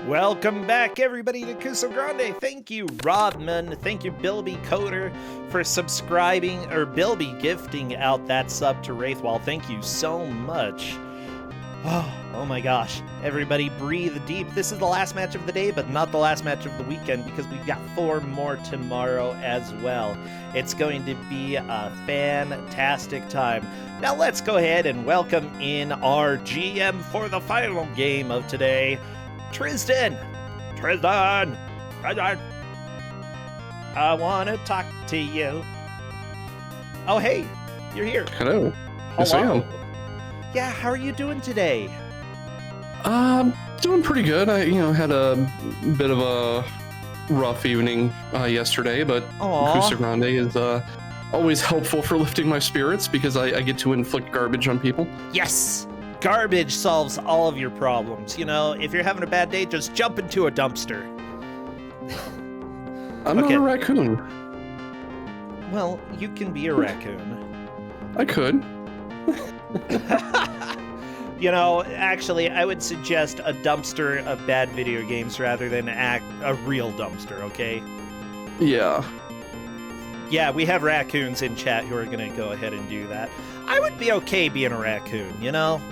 Welcome back, everybody, to Ku5ogrande. Thank you, Rodman. Thank you, Bilby Coder, for subscribing, or Bilby gifting out that sub to Wraithwall. Thank you so much. Oh my gosh. Everybody breathe deep. This is the last match of the day, but not the last match of the weekend, because we've got 4 more tomorrow as well. It's going to be a fantastic time. Now let's go ahead and welcome in our GM for the final game of today, Tristan! Tristan! I want to talk to you. Oh, hey, you're here. Hello. Yes, I am. Yeah, how are you doing today? Doing pretty good. I, had a bit of a rough evening yesterday, but Ku5ogrande is always helpful for lifting my spirits because I get to inflict garbage on people. Yes! Garbage solves all of your problems. You know, if you're having a bad day, just jump into a dumpster. I'm not a raccoon. Well, you can be a raccoon. I could. You know, actually, I would suggest a dumpster of bad video games rather than a real dumpster, okay? Yeah. Yeah, we have raccoons in chat who are going to go ahead and do that. I would be okay being a raccoon, you know?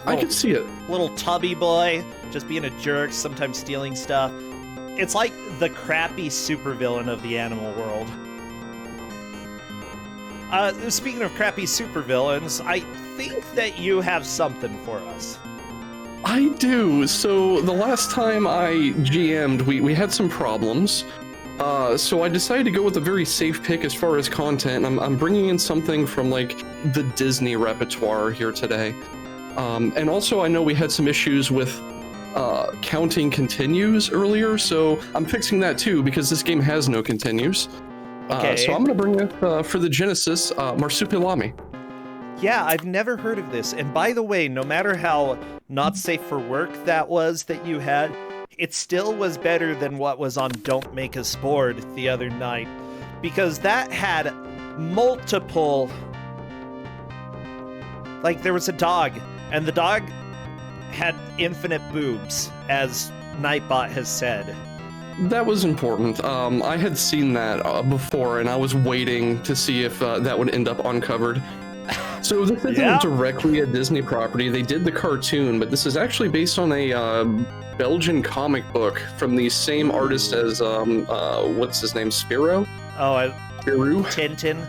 I could see it. Little tubby boy, just being a jerk, sometimes stealing stuff. It's like the crappy supervillain of the animal world. Speaking of crappy supervillains, I think that you have something for us. I do. So the last time I GM'd, we had some problems. So I decided to go with a very safe pick as far as content. I'm bringing in something from, like, the Disney repertoire here today. And also I know we had some issues with counting continues earlier, so I'm fixing that too because this game has no continues. Okay. So I'm going to bring up, for the Genesis, Marsupilami. Yeah, I've never heard of this. And by the way, no matter how not safe for work that was that you had, it still was better than what was on Don't Make Us Bored the other night. Because that had multiple... Like, there was a dog, and the dog had infinite boobs, as Nightbot has said. That was important. I had seen that before, and I was waiting to see if that would end up uncovered. So this isn't directly a Disney property. They did the cartoon, but this is actually based on a Belgian comic book from the same artist as, what's his name, Spiro? Oh, Spirou? Tintin.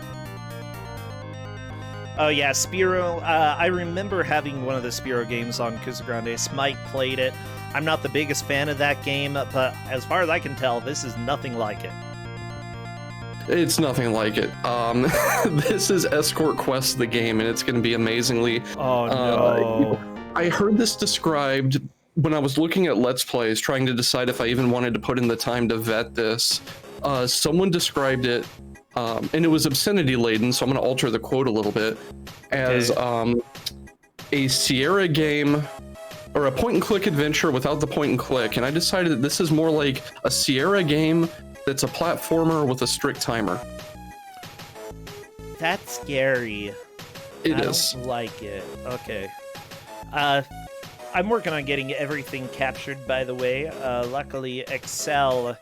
Oh yeah, Spiro. I remember having one of the Spiro games on Ku5ogrande. Smite played it. I'm not the biggest fan of that game, but as far as I can tell, this is nothing like it. It's nothing like it. This is Escort Quest, the game, and it's going to be amazingly... Oh, no. I heard this described when I was looking at Let's Plays, trying to decide if I even wanted to put in the time to vet this. Someone described it, and it was obscenity-laden, so I'm going to alter the quote a little bit, as a Sierra game... or a point-and-click adventure without the point-and-click, and I decided that this is more like a Sierra game that's a platformer with a strict timer. That's scary. I don't like it. Okay. I'm working on getting everything captured, by the way. Luckily, Excel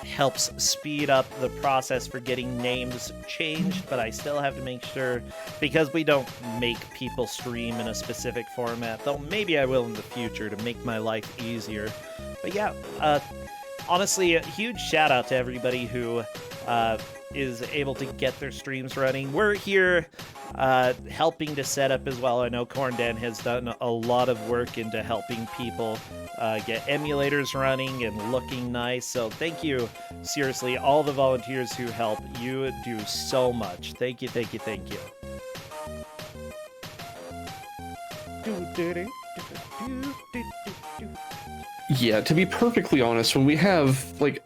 helps speed up the process for getting names changed, but I still have to make sure, because we don't make people stream in a specific format, though maybe I will in the future to make my life easier. But yeah, honestly, a huge shout out to everybody who is able to get their streams running. We're here helping to set up as well. I know Corndan has done a lot of work into helping people get emulators running and looking nice. So thank you, seriously, all the volunteers who help. You do so much. Thank you, thank you, thank you. Yeah, to be perfectly honest, when we have, like,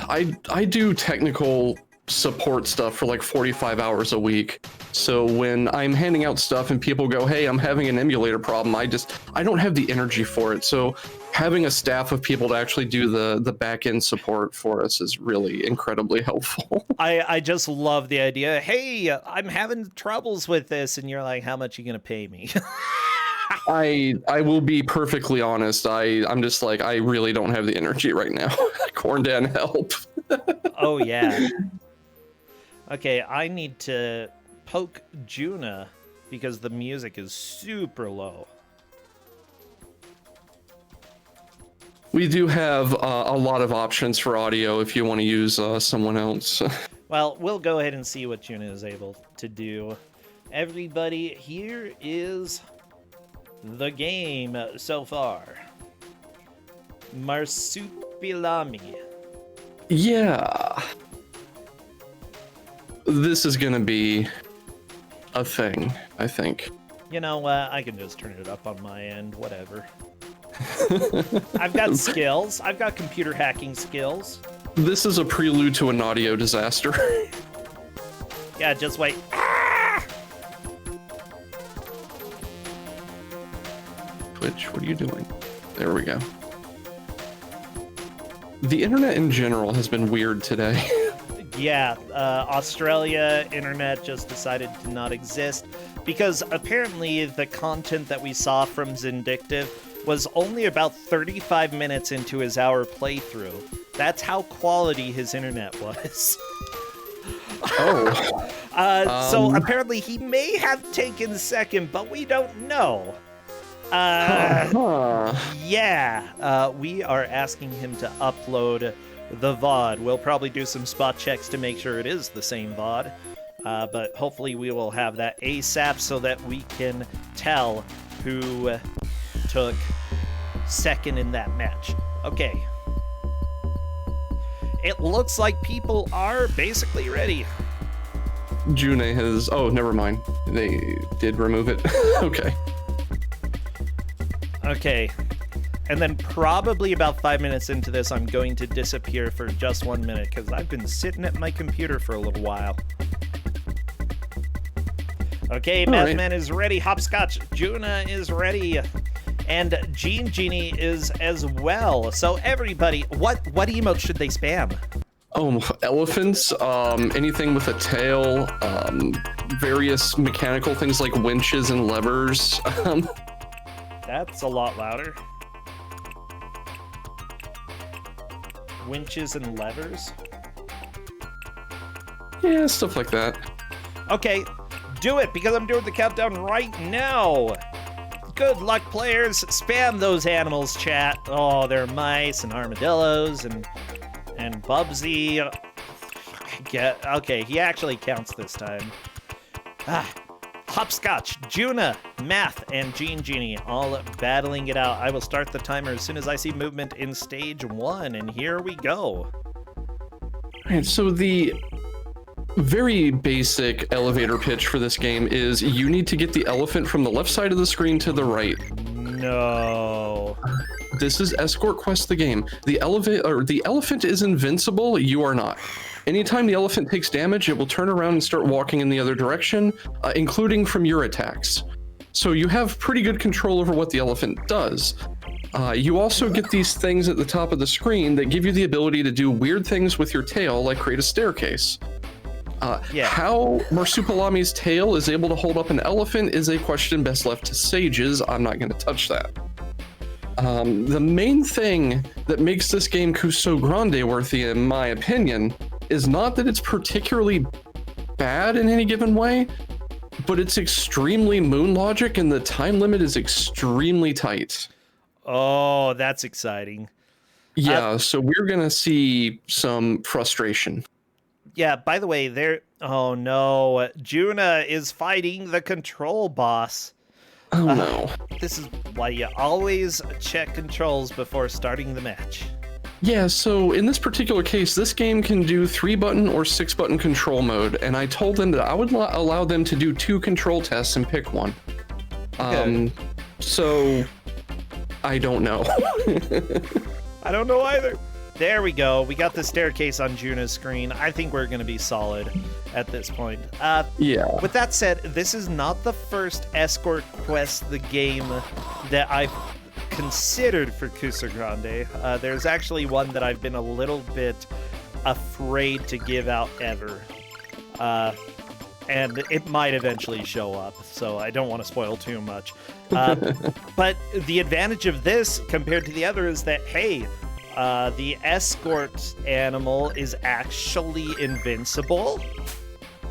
I do technical support stuff for like 45 hours a week. So when I'm handing out stuff and people go, hey, I'm having an emulator problem, I don't have the energy for it. So having a staff of people to actually do the back-end support for us is really incredibly helpful. I just love the idea. Hey, I'm having troubles with this. And you're like, how much are you going to pay me? I will be perfectly honest. I'm just like, I really don't have the energy right now. Corndan, help. Oh, yeah. Okay, I need to poke Juna because the music is super low. We do have a lot of options for audio if you want to use someone else. Well, we'll go ahead and see what Juna is able to do. Everybody, here is the game so far. Marsupilami. Yeah. This is going to be a thing, I think. You know what? I can just turn it up on my end, whatever. I've got skills. I've got computer hacking skills. This is a prelude to an audio disaster. Yeah, just wait. Twitch, what are you doing? There we go. The internet in general has been weird today. Yeah, Australia internet just decided to not exist because apparently the content that we saw from Zindictive was only about 35 minutes into his hour playthrough. That's how quality his internet was. Oh. So apparently he may have taken second, but we don't know. Yeah, we are asking him to upload the VOD. We'll probably do some spot checks to make sure it is the same VOD, but hopefully we will have that ASAP so that we can tell who took second in that match. Okay. It looks like people are basically ready. June has... Oh, never mind. They did remove it. Okay. Okay. And then probably about 5 minutes into this, I'm going to disappear for just 1 minute because I've been sitting at my computer for a little while. Okay, Mathman is ready. Hopscotch Juna is ready. And Gene Genie is as well. So everybody, what emote should they spam? Oh, elephants, anything with a tail, various mechanical things like winches and levers. That's a lot louder. Winches and levers? Yeah, stuff like that. Okay, do it, because I'm doing the countdown right now. Good luck, players. Spam those animals, chat. Oh, they're mice and armadillos and Bubsy. Okay, he actually counts this time. Hopscotch, Juna, Math, and Gene Genie all battling it out. I will start the timer as soon as I see movement in stage 1, and here we go. Alright, so the very basic elevator pitch for this game is you need to get the elephant from the left side of the screen to the right. No. This is Escort Quest the game. The elephant is invincible, you are not. Anytime the elephant takes damage, it will turn around and start walking in the other direction, including from your attacks. So you have pretty good control over what the elephant does. You also get these things at the top of the screen that give you the ability to do weird things with your tail, like create a staircase. How Marsupilami's tail is able to hold up an elephant is a question best left to sages. I'm not going to touch that. The main thing that makes this game Ku5ogrande worthy, in my opinion, is not that it's particularly bad in any given way, but it's extremely moon logic and the time limit is extremely tight. Oh, that's exciting. Yeah, so we're gonna see some frustration. Yeah, by the way, oh no, Juna is fighting the control boss. Oh no. This is why you always check controls before starting the match. Yeah, so in this particular case, this game can do 3-button or 6-button control mode, and I told them that I would allow them to do 2 control tests and pick one. Okay. So I don't know. I don't know either. There we go. We got the staircase on Juna's screen. I think we're going to be solid at this point. Yeah. With that said, this is not the first Escort Quest, the game, that I've considered for Ku5ogrande. There's actually one that I've been a little bit afraid to give out ever. and it might eventually show up, so I don't want to spoil too much. But the advantage of this compared to the other is that, hey, the escort animal is actually invincible.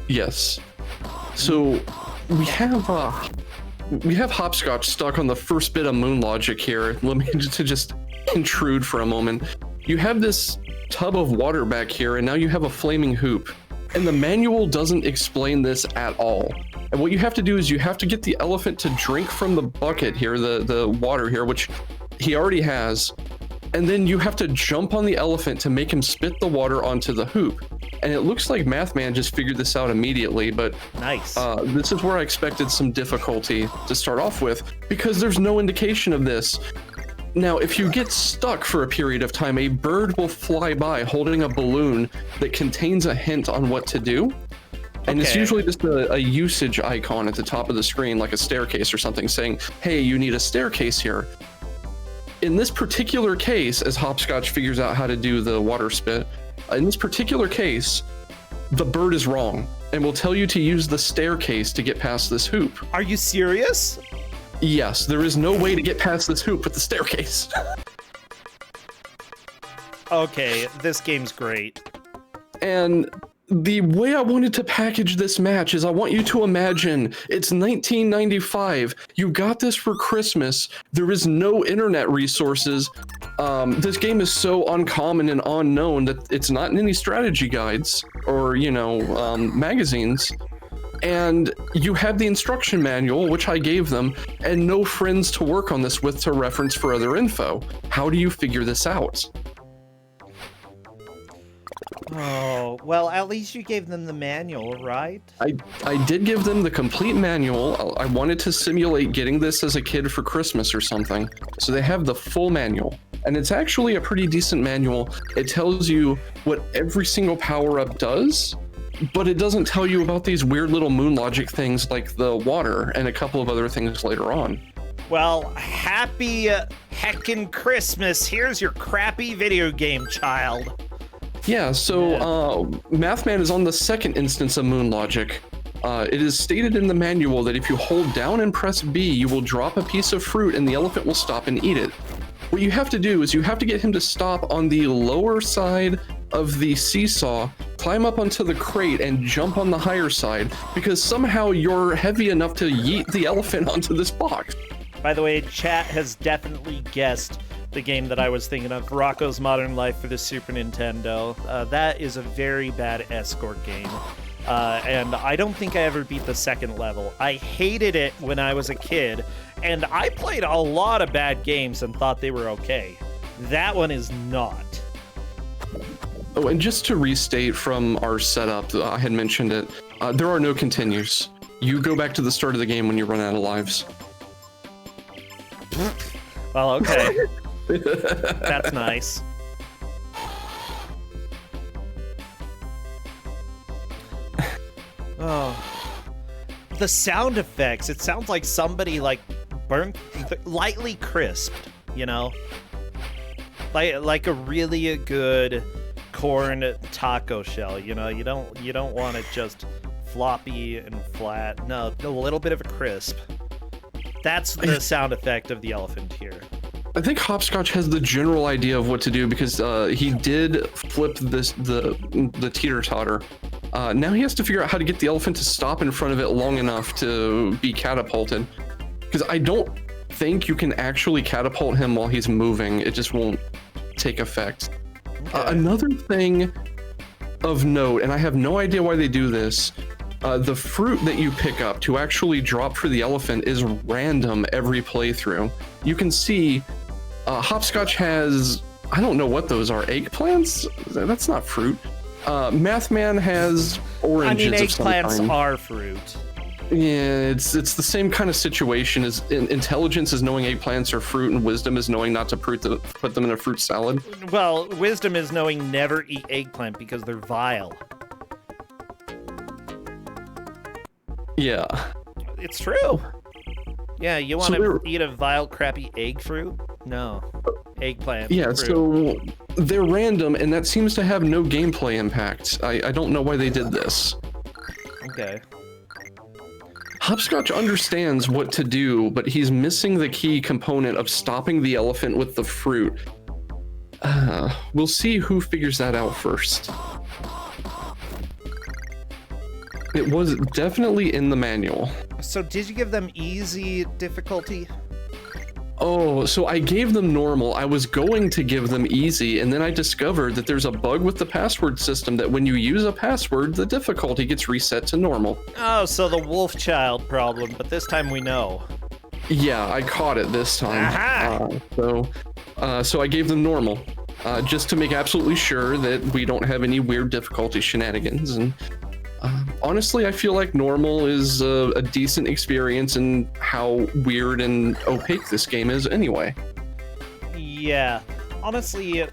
Yes. So we have Hopscotch stuck on the first bit of moon logic here. Let me just intrude for a moment. You have this tub of water back here, and now you have a flaming hoop. And the manual doesn't explain this at all. And what you have to do is you have to get the elephant to drink from the bucket here, the water here, which he already has. And then you have to jump on the elephant to make him spit the water onto the hoop. And it looks like Mathman just figured this out immediately, but nice. This is where I expected some difficulty to start off with, because there's no indication of this. Now, if you get stuck for a period of time, a bird will fly by holding a balloon that contains a hint on what to do. And it's usually just a usage icon at the top of the screen, like a staircase or something, saying, hey, you need a staircase here. In this particular case, as Hopscotch figures out how to do the water spit, in this particular case, the bird is wrong and will tell you to use the staircase to get past this hoop. Are you serious? Yes, there is no way to get past this hoop with the staircase. Okay, this game's great. And the way I wanted to package this match is I want you to imagine it's 1995. You got this for Christmas. There is no internet resources. This game is so uncommon and unknown that it's not in any strategy guides or, magazines. And you have the instruction manual, which I gave them, and no friends to work on this with to reference for other info. How do you figure this out? Oh, well, at least you gave them the manual, right? I did give them the complete manual. I wanted to simulate getting this as a kid for Christmas or something. So they have the full manual. And it's actually a pretty decent manual. It tells you what every single power-up does, but it doesn't tell you about these weird little moon logic things like the water and a couple of other things later on. Well, happy heckin' Christmas. Here's your crappy video game, child. Yeah, so Mathman is on the second instance of moon logic. It is stated in the manual that if you hold down and press B, you will drop a piece of fruit and the elephant will stop and eat it. What you have to do is you have to get him to stop on the lower side of the seesaw, climb up onto the crate, and jump on the higher side, because somehow you're heavy enough to yeet the elephant onto this box. By the way, chat has definitely guessed the game that I was thinking of, Rocco's Modern Life for the Super Nintendo. That is a very bad escort game. And I don't think I ever beat the second level. I hated it when I was a kid, and I played a lot of bad games and thought they were okay. That one is not. Oh, and just to restate from our setup, I had mentioned it, there are no continues. You go back to the start of the game when you run out of lives. Well, okay. That's nice. Oh, the sound effects. It sounds like somebody burnt, lightly crisped, like a really good corn taco shell. You don't want it just floppy and flat. No, a little bit of a crisp. That's the sound effect of the elephant here. I think Hopscotch has the general idea of what to do because he did flip the teeter-totter. Now he has to figure out how to get the elephant to stop in front of it long enough to be catapulted. Because I don't think you can actually catapult him while he's moving. It just won't take effect. Okay. Another thing of note, and I have no idea why they do this, the fruit that you pick up to actually drop for the elephant is random every playthrough. You can see Hopscotch has, I don't know what those are, eggplants? That's not fruit. Mathman has oranges. I mean, of some kind. eggplants are fruit. Yeah, it's the same kind of situation as intelligence is knowing eggplants are fruit, and wisdom is knowing not to put them in a fruit salad. Well, wisdom is knowing never eat eggplant because they're vile. Yeah. It's true. Yeah, you want to eat a vile, crappy egg fruit? No. Eggplant. Yeah, fruit. So they're random, and that seems to have no gameplay impact. I don't know why they did this. Okay. Hopscotch understands what to do, but he's missing the key component of stopping the elephant with the fruit. We'll see who figures that out first. It was definitely in the manual. So did you give them easy difficulty? Oh, so I gave them normal. I was going to give them easy, and then I discovered that there's a bug with the password system that when you use a password, the difficulty gets reset to normal. Oh, so the wolf child problem, but this time we know. Yeah, I caught it this time. Aha! So I gave them normal, just to make absolutely sure that we don't have any weird difficulty shenanigans. And honestly, I feel like normal is a decent experience in how weird and opaque this game is anyway. Yeah, honestly,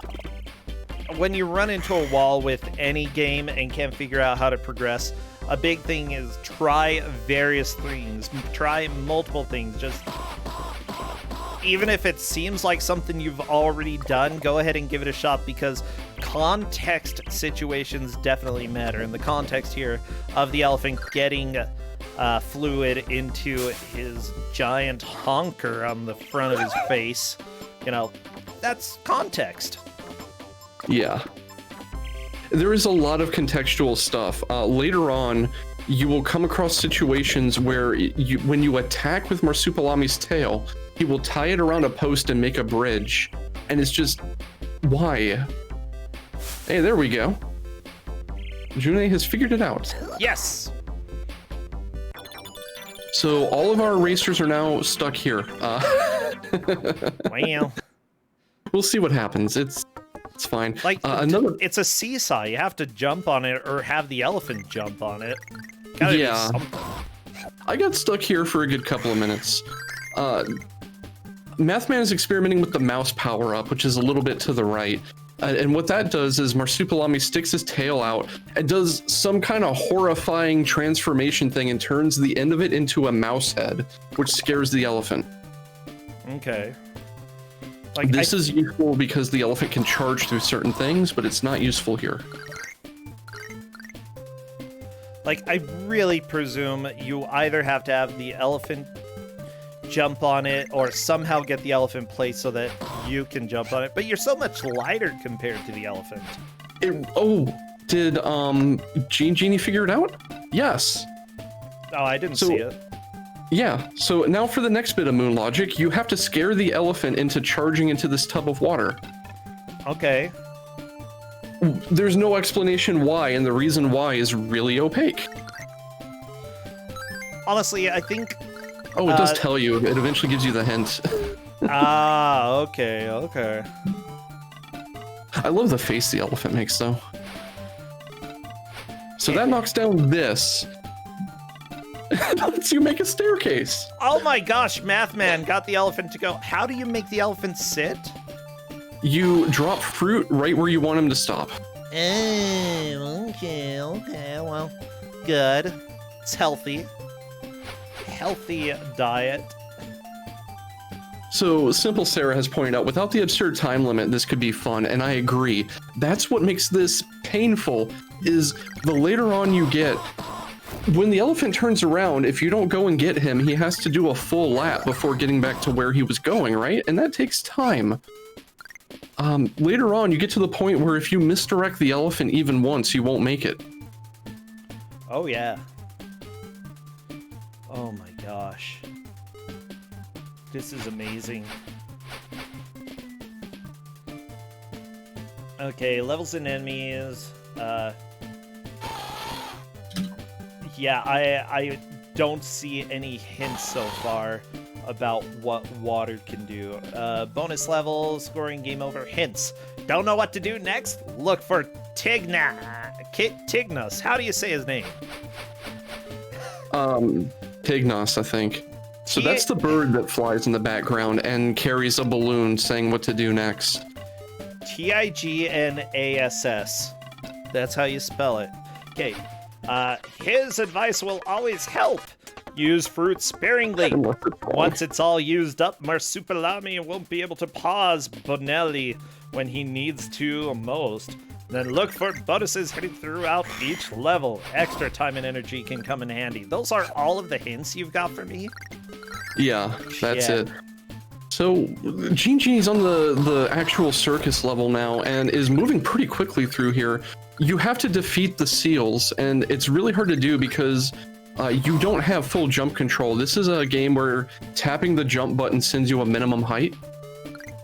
when you run into a wall with any game and can't figure out how to progress, a big thing is try various things, try multiple things. Just even if it seems like something you've already done, go ahead and give it a shot, because context situations definitely matter. And the context here of the elephant getting fluid into his giant honker on the front of his face, you know, that's context. Yeah. There is a lot of contextual stuff. Later on, you will come across situations where when you attack with Marsupilami's tail, he will tie it around a post and make a bridge. And it's just, why? Hey, there we go. June has figured it out. Yes! So all of our racers are now stuck here. Well, We'll see what happens. It's fine. like, another. it's a seesaw. You have to jump on it or have the elephant jump on it. Gotta be Yeah. something. I got stuck here for a good couple of minutes. Mathman is experimenting with the mouse power-up, which is a little bit to the right. And what that does is Marsupilami sticks his tail out and does some kind of horrifying transformation thing and turns the end of it into a mouse head, which scares the elephant. Okay. Like, This is useful because the elephant can charge through certain things, but it's not useful here. Like, I really presume you either have to have the elephant jump on it or somehow get the elephant placed so that you can jump on it. But you're so much lighter compared to the elephant. Did Genie figure it out? Yes. Oh, I didn't see it. Yeah, so now for the next bit of moon logic, you have to scare the elephant into charging into this tub of water. Okay. There's no explanation why, and the reason why is really opaque. Honestly, I think... Oh, it does tell you. It eventually gives you the hint. Okay. I love the face the elephant makes, though. So that knocks down this. It lets you make a staircase. Oh my gosh, Mathman got the elephant to go. How do you make the elephant sit? You drop fruit right where you want him to stop. Oh, okay, well, good. It's healthy. Healthy diet. So, Simple Sarah has pointed out, without the absurd time limit, this could be fun, and I agree. That's what makes this painful, is the later on you get, when the elephant turns around, if you don't go and get him, he has to do a full lap before getting back to where he was going, right? And that takes time. Later on, you get to the point where if you misdirect the elephant even once, you won't make it. Oh, yeah. Oh my gosh. This is amazing. Okay, levels and enemies. Yeah, I don't see any hints so far about what water can do. Bonus level, scoring, game over, hints. Don't know what to do next? Look for Tignos. How do you say his name? Tignos, I think. So that's the bird that flies in the background and carries a balloon saying what to do next. Tignass. That's how you spell it. Okay. His advice will always help. Use fruit sparingly. Once it's all used up, Marsupilami won't be able to pause Bonelli when he needs to most. Then look for bonuses hidden throughout each level. Extra time and energy can come in handy. Those are all of the hints you've got for me? Yeah, that's Yeah. it. So, Genie's on the actual circus level now and is moving pretty quickly through here. You have to defeat the seals, and it's really hard to do because you don't have full jump control. This is a game where tapping the jump button sends you a minimum height.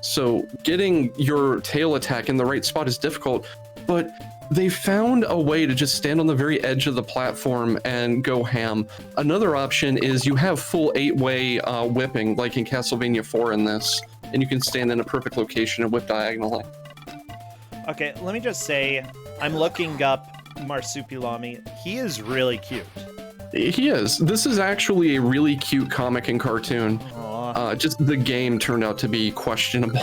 So, getting your tail attack in the right spot is difficult, but they found a way to just stand on the very edge of the platform and go ham. Another option is you have full 8-way whipping, like in Castlevania 4 in this, and you can stand in a perfect location and whip diagonally. Okay, let me just say, I'm looking up Marsupilami. He is really cute. He is. This is actually a really cute comic and cartoon. Aw. Just the game turned out to be questionable.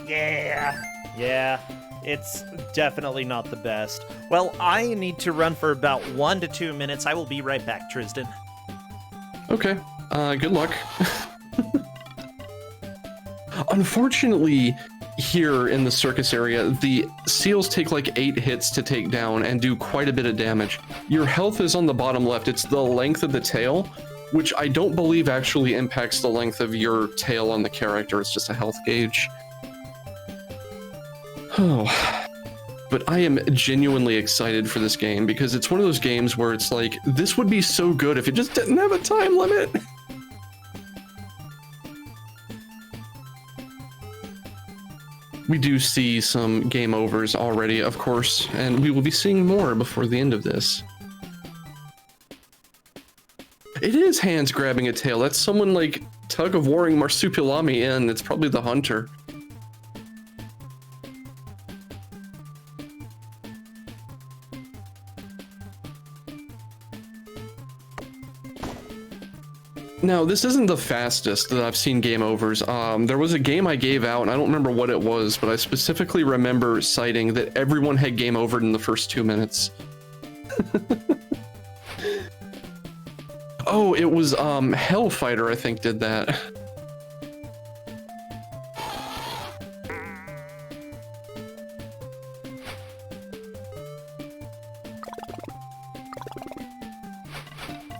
Yeah, it's definitely not the best. Well, I need to run for about 1 to 2 minutes. I will be right back, Tristan. Okay, good luck. Unfortunately, here in the circus area, the seals take like 8 hits to take down and do quite a bit of damage. Your health is on the bottom left. It's the length of the tail, which I don't believe actually impacts the length of your tail on the character. It's just a health gauge. Oh, but I am genuinely excited for this game because it's one of those games where it's like, this would be so good if it just didn't have a time limit. We do see some game overs already, of course, and we will be seeing more before the end of this. It is hands grabbing a tail. That's someone like tug of warring Marsupilami in. It's probably the hunter. Now, this isn't the fastest that I've seen game overs. There was a game I gave out, and I don't remember what it was, but I specifically remember citing that everyone had game overed in the first 2 minutes. Oh, it was Hellfighter, I think, did that.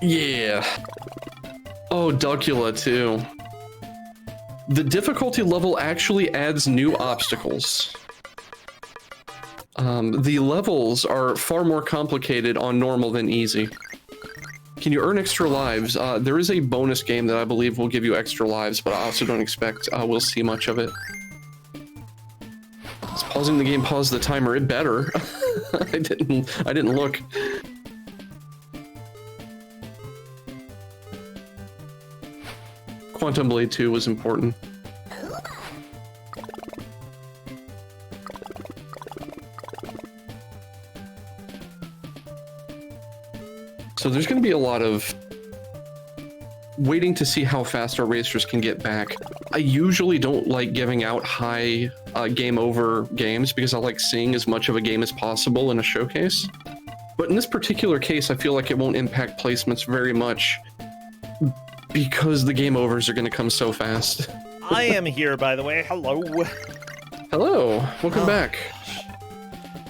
Yeah. Oh, Duckula too. The difficulty level actually adds new obstacles. The levels are far more complicated on normal than easy. Can you earn extra lives? There is a bonus game that I believe will give you extra lives, but I also don't expect we'll see much of it. It's pausing the game, pause the timer. It better. I didn't look. Quantum Blade 2 was important. So there's going to be a lot of waiting to see how fast our racers can get back. I usually don't like giving out high game over games because I like seeing as much of a game as possible in a showcase. But in this particular case, I feel like it won't impact placements very much because the game overs are going to come so fast. I am here, by the way. Hello. Hello, welcome back.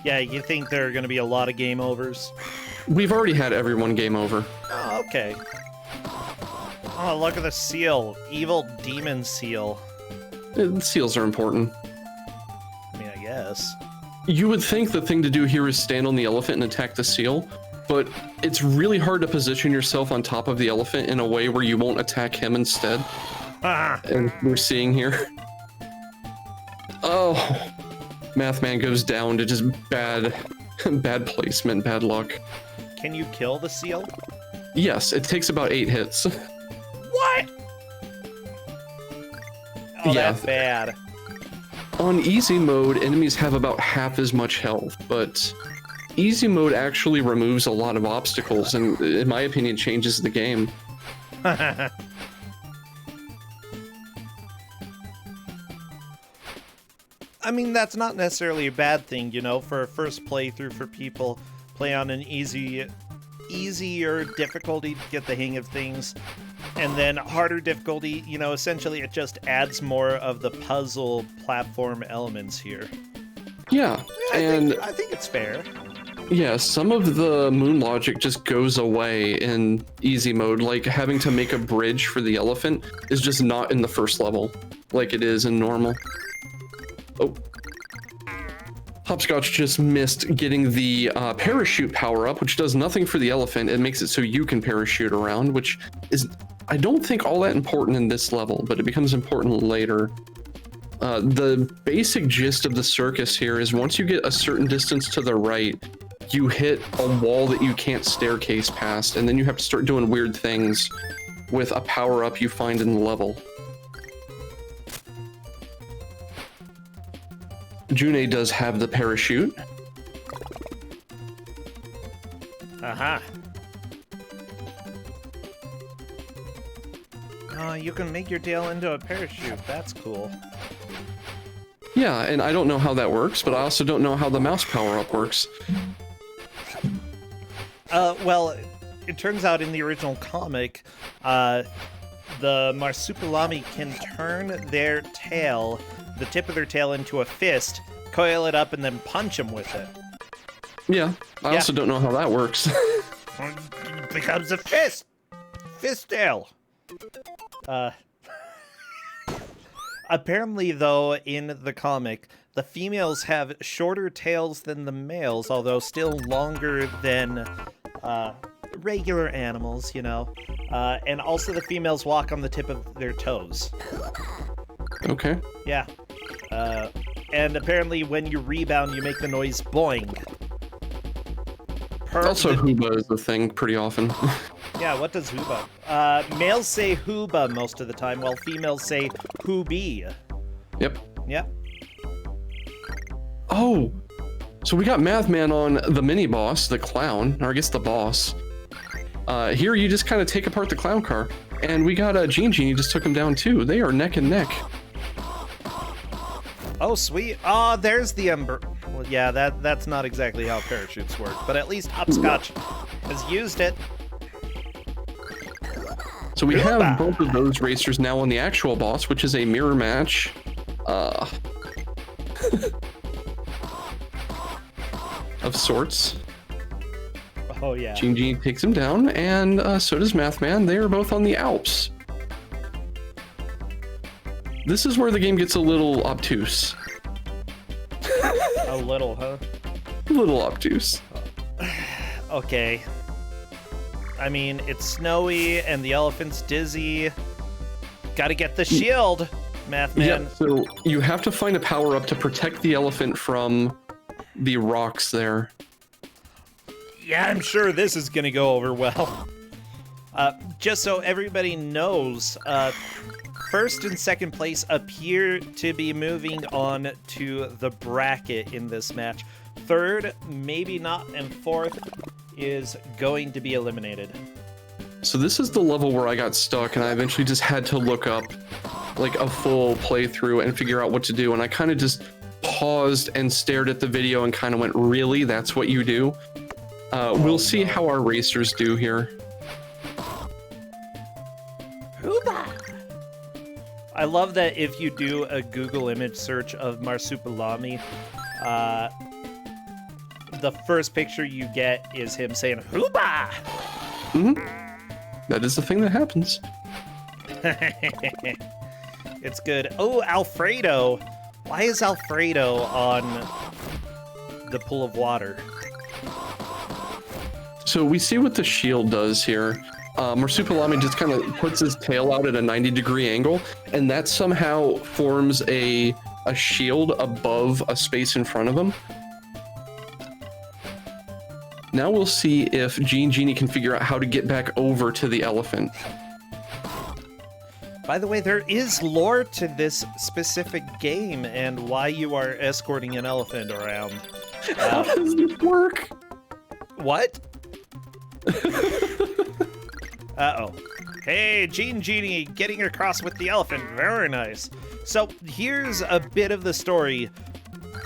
Yeah, you think there are going to be a lot of game overs? We've already had everyone game over. Oh, okay. Oh, look at the seal. Evil demon seal. Seals are important. I mean, I guess. You would think the thing to do here is stand on the elephant and attack the seal, but it's really hard to position yourself on top of the elephant in a way where you won't attack him instead. Ah. And we're seeing here. Oh, Mathman goes down to just bad placement, bad luck. Can you kill the seal? Yes, it takes about 8 hits. What? Oh, Yeah. that's bad. On easy mode, enemies have about half as much health, but easy mode actually removes a lot of obstacles and, in my opinion, changes the game. I mean, that's not necessarily a bad thing, you know, for a first playthrough for people. Play on an easier difficulty to get the hang of things. And then harder difficulty, you know, essentially it just adds more of the puzzle platform elements here. Yeah, and I think it's fair. yeah, some of the moon logic just goes away in easy mode. Like having to make a bridge for the elephant is just not in the first level like it is in normal. Oh. Hopscotch just missed getting the parachute power up, which does nothing for the elephant. It makes it so you can parachute around, which is, I don't think, all that important in this level, but it becomes important later. The basic gist of the circus here is once you get a certain distance to the right, you hit a wall that you can't staircase past, and then you have to start doing weird things with a power-up you find in the level. June does have the parachute. Aha. Oh, you can make your tail into a parachute. That's cool. Yeah, and I don't know how that works, but I also don't know how the mouse power-up works. Well, it turns out in the original comic, the Marsupilami can turn their tail, the tip of their tail, into a fist, coil it up, and then punch them with it. Yeah, I also don't know how that works. It becomes a fist! Fist tail! Apparently, though, in the comic, the females have shorter tails than the males, although still longer than regular animals, you know. And also the females walk on the tip of their toes. Okay. Yeah. And apparently when you rebound, you make the noise boing. Also, hooba is a thing pretty often. Yeah, what does hooba? Males say hooba most of the time, while females say hoobie. Yep. Yep. Oh, so we got Mathman on the mini-boss, the clown, or I guess the boss. Here you just kind of take apart the clown car, and we got Gene Genie just took him down too. They are neck and neck. Oh, sweet. Oh, there's the ember. Well, yeah, that's not exactly how parachutes work, but at least Hopscotch has used it. So we have both of those racers now on the actual boss, which is a mirror match. Of sorts. Oh, yeah. Gene Genie takes him down, and so does Mathman. They are both on the Alps. This is where the game gets a little obtuse. A little, huh? A little obtuse. Okay. I mean, it's snowy and the elephant's dizzy. Gotta get the shield, Mathman. Yep, so you have to find a power-up to protect the elephant from the rocks there. Yeah, I'm sure this is gonna go over well. Just so everybody knows, first and second place appear to be moving on to the bracket in this match. Third, maybe not, and fourth is going to be eliminated. So this is the level where I got stuck, and I eventually just had to look up like a full playthrough and figure out what to do, and I kind of just paused and stared at the video and kind of went, really? That's what you do? We'll see how our racers do here. I love that if you do a Google image search of Marsupilami, the first picture you get is him saying, "Hooba!" Mm-hmm. That is the thing that happens. It's good. Oh, Alfredo. Why is Alfredo on the pool of water? So we see what the shield does here. Marsupilami just kind of puts his tail out at a 90-degree angle, and that somehow forms a shield above a space in front of him. Now we'll see if Gene Genie can figure out how to get back over to the elephant. By the way, there is lore to this specific game and why you are escorting an elephant around. How does this work? What? Uh-oh. Hey, Gene Genie getting across with the elephant. Very nice. So here's a bit of the story.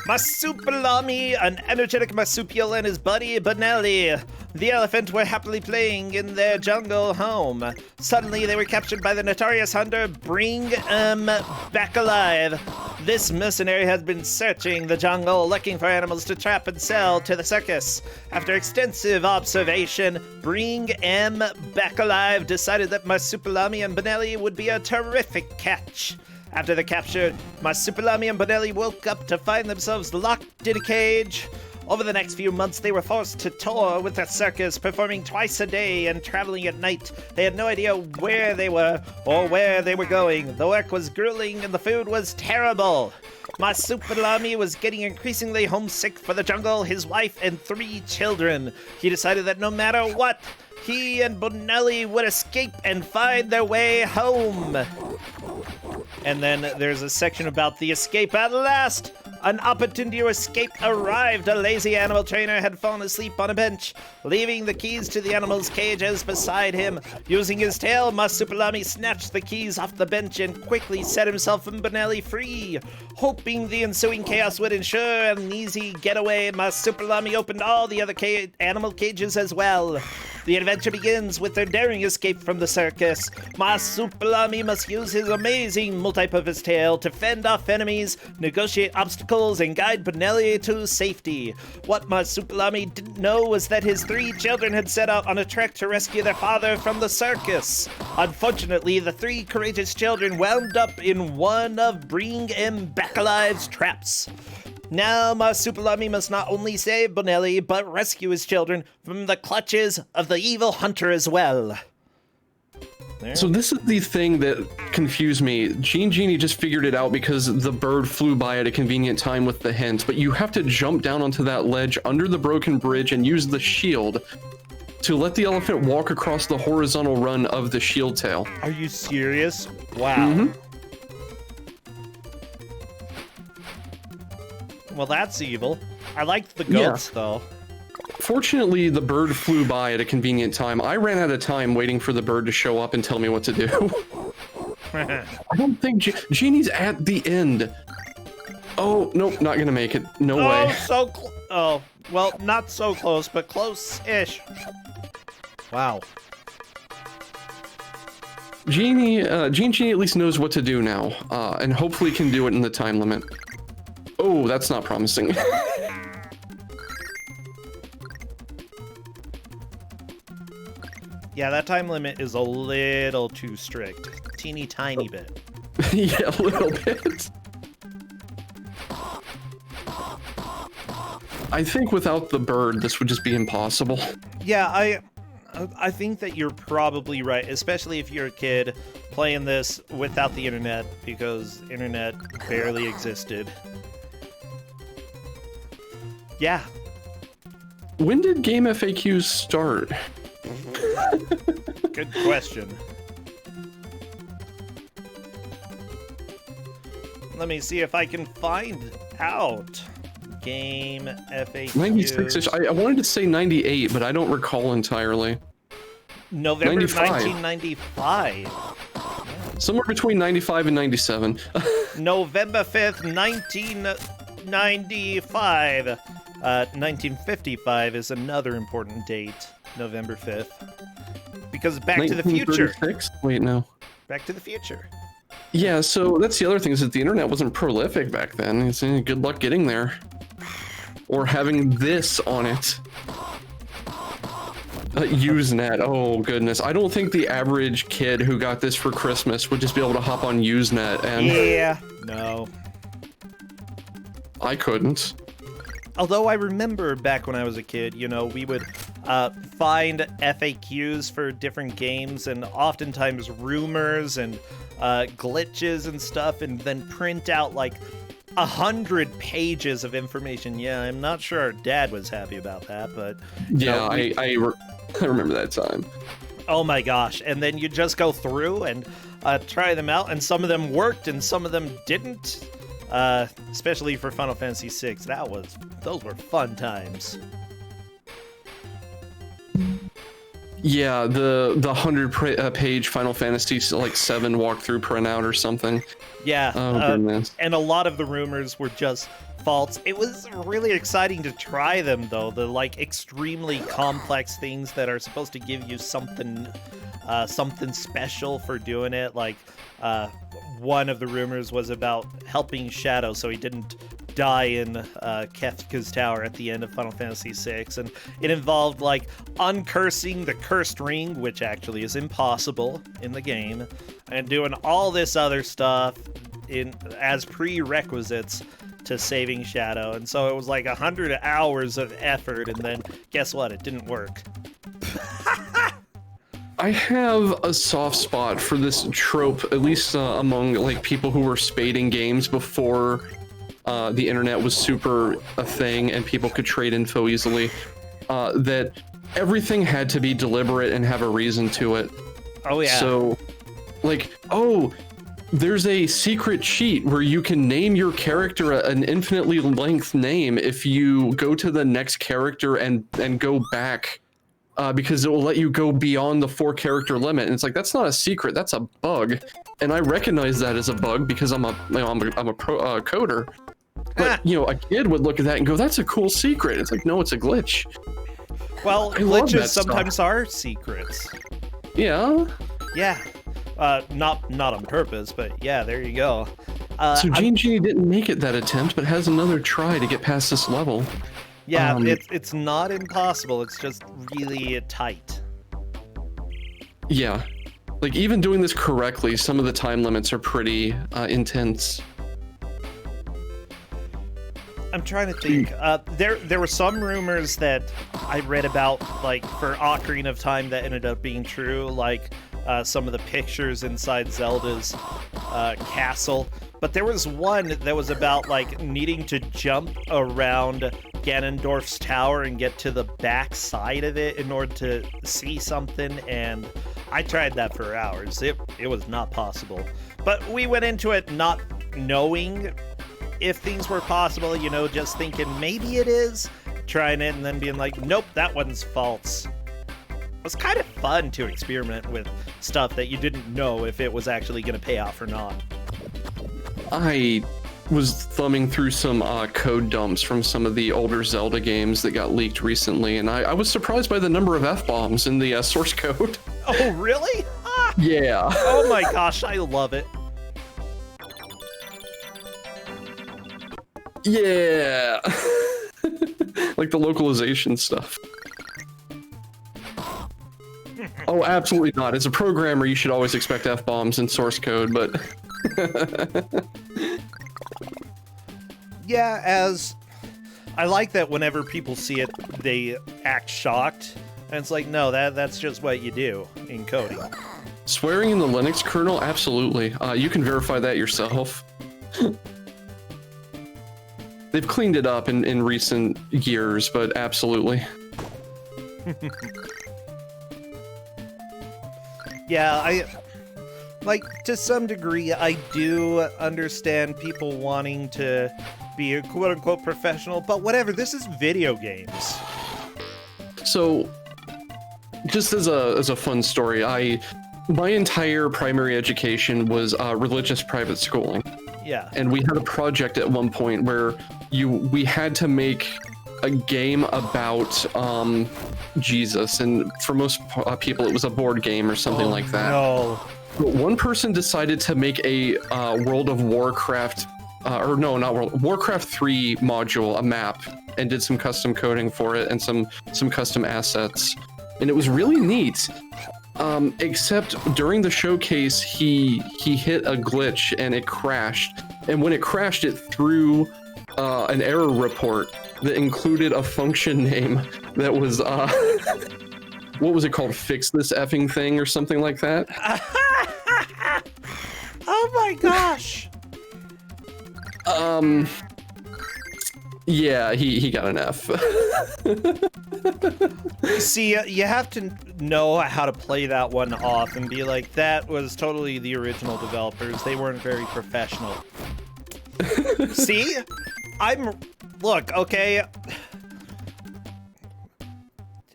Marsupilami, an energetic marsupial, and his buddy Benelli The elephant were happily playing in their jungle home. Suddenly, they were captured by the notorious hunter Bring 'em Back Alive. This mercenary had been searching the jungle, looking for animals to trap and sell to the circus. After extensive observation, Bring 'em Back Alive decided that Marsupilami and Bonelli would be a terrific catch. After the capture, Marsupilami and Bonelli woke up to find themselves locked in a cage. Over the next few months, they were forced to tour with the circus, performing twice a day and traveling at night. They had no idea where they were or where they were going. The work was grueling and the food was terrible. Marsupilami was getting increasingly homesick for the jungle, his wife, and 3 children. He decided that no matter what, he and Bonelli would escape and find their way home. And then there's a section about the escape at last. An opportunity to escape arrived. A lazy animal trainer had fallen asleep on a bench, leaving the keys to the animals' cages beside him. Using his tail, Marsupilami snatched the keys off the bench and quickly set himself and Bonelli free. Hoping the ensuing chaos would ensure an easy getaway, Marsupilami opened all the other animal cages as well. The adventure begins with their daring escape from the circus. Marsupilami must use his amazing multi-purpose tail to fend off enemies, negotiate obstacles, and guide Bonelli to safety. What Marsupilami didn't know was that his 3 children had set out on a trek to rescue their father from the circus. Unfortunately, the 3 courageous children wound up in one of Bring 'em Back Alive's traps. Now Marsupilami must not only save Bonelli, but rescue his children from the clutches of the evil hunter as well. There. So this is the thing that confused me. Genie just figured it out because the bird flew by at a convenient time with the hint, but you have to jump down onto that ledge under the broken bridge and use the shield to let the elephant walk across the horizontal run of the shield tail. Are you serious? Wow. Mm-hmm. Well, that's evil. I liked the goats, though. Fortunately, the bird flew by at a convenient time. I ran out of time waiting for the bird to show up and tell me what to do. I don't think Genie's at the end. Oh, nope, not gonna make it. No way. Oh, well, not so close, but close-ish. Wow. Genie at least knows what to do now, and hopefully can do it in the time limit. Oh, that's not promising. Yeah, that time limit is a little too strict. Teeny tiny bit. Yeah, a little bit. I think without the bird, this would just be impossible. Yeah, I think that you're probably right, especially if you're a kid playing this without the internet, because internet barely existed. Yeah. When did Game FAQs start? Good question. Let me see if I can find out. Game FAQs. 96-ish. I wanted to say 98, but I don't recall entirely. November 95. 1995. Somewhere between 95 and 97. November 5th, 1995. 1955 is another important date. November 5th. Because Back to the Future. Wait, no. Back to the Future. Yeah, so that's the other thing, is that the internet wasn't prolific back then. It's good luck getting there. Or having this on it. Usenet, oh goodness. I don't think the average kid who got this for Christmas would just be able to hop on Usenet and... Yeah, no. I couldn't. Although I remember back when I was a kid, you know, we would find FAQs for different games and oftentimes rumors and glitches and stuff, and then print out like 100 pages of information. Yeah, I'm not sure our dad was happy about that, but... Yeah, I remember that time. Oh my gosh, and then you just go through and try them out, and some of them worked and some of them didn't. Especially for Final Fantasy VI, those were fun times. Yeah, the 100-page Final Fantasy like 7 walkthrough printout or something. Yeah, oh, goodness. And a lot of the rumors were just faults. It was really exciting to try them, though. The like extremely complex things that are supposed to give you something special for doing it. Like one of the rumors was about helping Shadow so he didn't die in Kefka's tower at the end of Final Fantasy VI, and it involved like uncursing the cursed ring, which actually is impossible in the game, and doing all this other stuff as prerequisites to saving Shadow. And so it was like 100 hours of effort, and then guess what? It didn't work. I have a soft spot for this trope, at least among like people who were spading games before the internet was super a thing and people could trade info easily. That everything had to be deliberate and have a reason to it. Oh yeah. So, like, oh, there's a secret cheat where you can name your character an infinitely length name if you go to the next character and go back. Because it will let you go beyond the 4-character limit, and it's like, that's not a secret, that's a bug, and I recognize that as a bug because I'm a coder. But you know, a kid would look at that and go, "That's a cool secret." It's like, no, it's a glitch. Well, glitches sometimes are secrets. Yeah. Yeah. Not on purpose, but yeah, there you go. So Gene Genie didn't make it that attempt, but has another try to get past this level. Yeah, it's not impossible. It's just really tight. Yeah, like even doing this correctly, some of the time limits are pretty intense. I'm trying to think. There were some rumors that I read about, like for Ocarina of Time, that ended up being true. Like some of the pictures inside Zelda's castle. But there was one that was about like needing to jump around Ganondorf's tower and get to the back side of it in order to see something, and I tried that for hours. It was not possible. But we went into it not knowing if things were possible, you know, just thinking maybe it is, trying it and then being like, nope, that one's false. It was kind of fun to experiment with stuff that you didn't know if it was actually going to pay off or not. I was thumbing through some code dumps from some of the older Zelda games that got leaked recently, and I was surprised by the number of F-bombs in the source code. Oh, really? Ah! Yeah. Oh my gosh, I love it. Yeah. Like the localization stuff. Oh, absolutely not. As a programmer, you should always expect F-bombs in source code, but... Yeah, as I like that whenever people see it, they act shocked. And it's like, no, that's just what you do in coding. Swearing in the Linux kernel? Absolutely. You can verify that yourself. They've cleaned it up in recent years, but absolutely. Yeah, like, to some degree, I do understand people wanting to be a quote-unquote professional, but whatever, this is video games. So, just as a fun story, my entire primary education was religious private schooling. Yeah. And we had a project at one point where we had to make a game about Jesus, and for most people it was a board game or something like that. No. But one person decided to make a World of Warcraft, or no, not World, Warcraft 3 module, a map, and did some custom coding for it and some custom assets. And it was really neat. Except during the showcase, he hit a glitch and it crashed. And when it crashed, it threw an error report that included a function name that was, what was it called? Fix this effing thing or something like that? Oh my gosh! Yeah, he got an F. See, you have to know how to play that one off and be like, that was totally the original developers. They weren't very professional. See? Look, okay.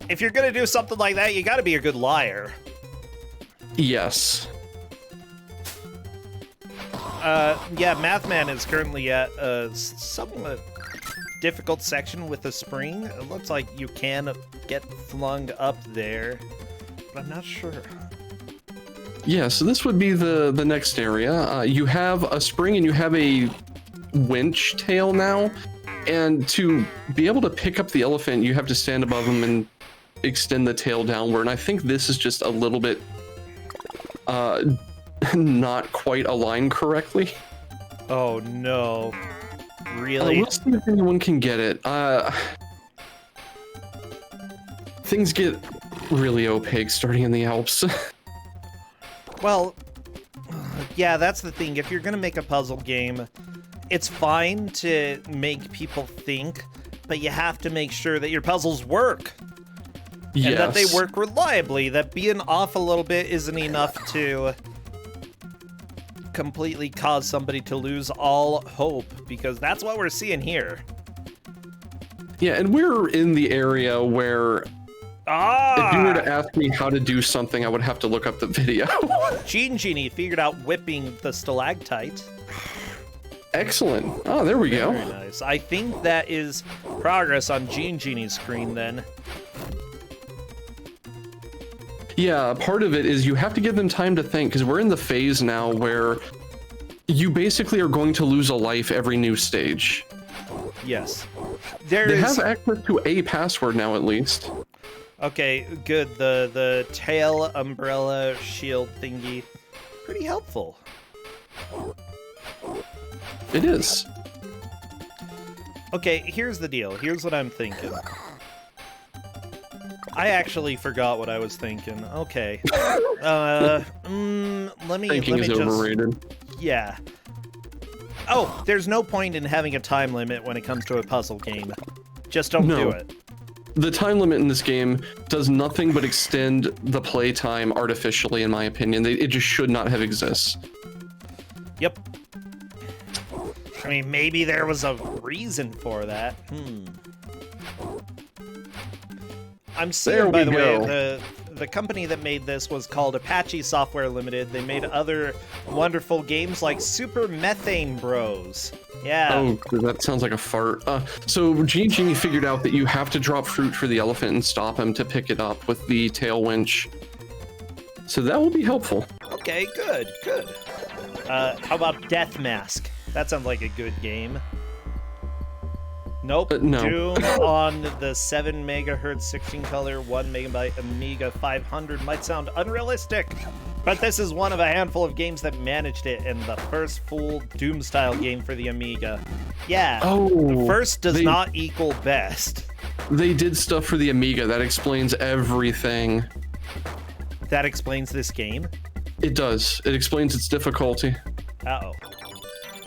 If you're gonna do something like that, you gotta be a good liar. Yes. Yeah, Mathman is currently at somewhat difficult section with a spring. It looks like you can get flung up there, but I'm not sure. Yeah, so this would be the next area. You have a spring and you have a winch tail now, and to be able to pick up the elephant, you have to stand above him and extend the tail downward. And I think this is just a little bit not quite aligned correctly. Oh no. Really? We'll see if anyone can get it. Things get really opaque starting in the Alps. Well, yeah, that's the thing. If you're gonna make a puzzle game, it's fine to make people think, but you have to make sure that your puzzles work. Yes. And that they work reliably. That being off a little bit isn't enough to completely cause somebody to lose all hope, because that's what we're seeing here. Yeah, and we're in the area where if you were to ask me how to do something, I would have to look up the video. Genie figured out whipping the stalactite. Excellent. Oh, there we go. Very nice. I think that is progress on Genie's screen then. Yeah, part of it is you have to give them time to think, because we're in the phase now where you basically are going to lose a life every new stage. Yes. They have access to a password now, at least. Okay, good. The tail umbrella shield thingy, pretty helpful. It is. Okay, here's the deal. Here's what I'm thinking. I actually forgot what I was thinking. Okay. Thinking is overrated. Yeah. Oh, there's no point in having a time limit when it comes to a puzzle game. Just don't do it. The time limit in this game does nothing but extend the playtime artificially, in my opinion. It just should not have exists. Yep. I mean, maybe there was a reason for that. I'm seeing, by the way, the company that made this was called Apache Software Limited. They made other wonderful games like Super Methane Bros. Yeah. Oh, that sounds like a fart. So Genie figured out that you have to drop fruit for the elephant and stop him to pick it up with the tail winch. So that will be helpful. Okay, good, good. How about Death Mask? That sounds like a good game. Nope. No. Doom on the 7 megahertz 16 color 1 megabyte Amiga 500 might sound unrealistic, but this is one of a handful of games that managed it, and the first full Doom style game for the Amiga. Yeah. Oh. First does not equal best. They did stuff for the Amiga that explains everything. That explains this game? It does. It explains its difficulty. Uh-oh.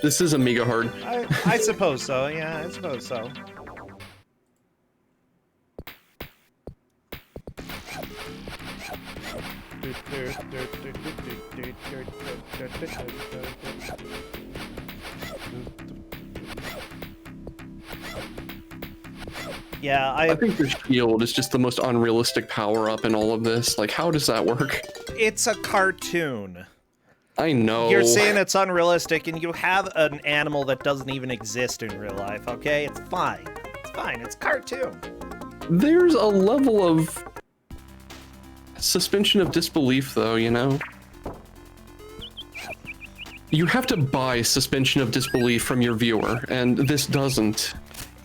This is Amiga hard. I suppose so, yeah, I suppose so. Yeah, I think the shield is just the most unrealistic power-up in all of this. Like, how does that work? It's a cartoon. I know. You're saying it's unrealistic, and you have an animal that doesn't even exist in real life, okay? It's fine. It's fine. It's cartoon. There's a level of suspension of disbelief, though, you know? You have to buy suspension of disbelief from your viewer, and this doesn't.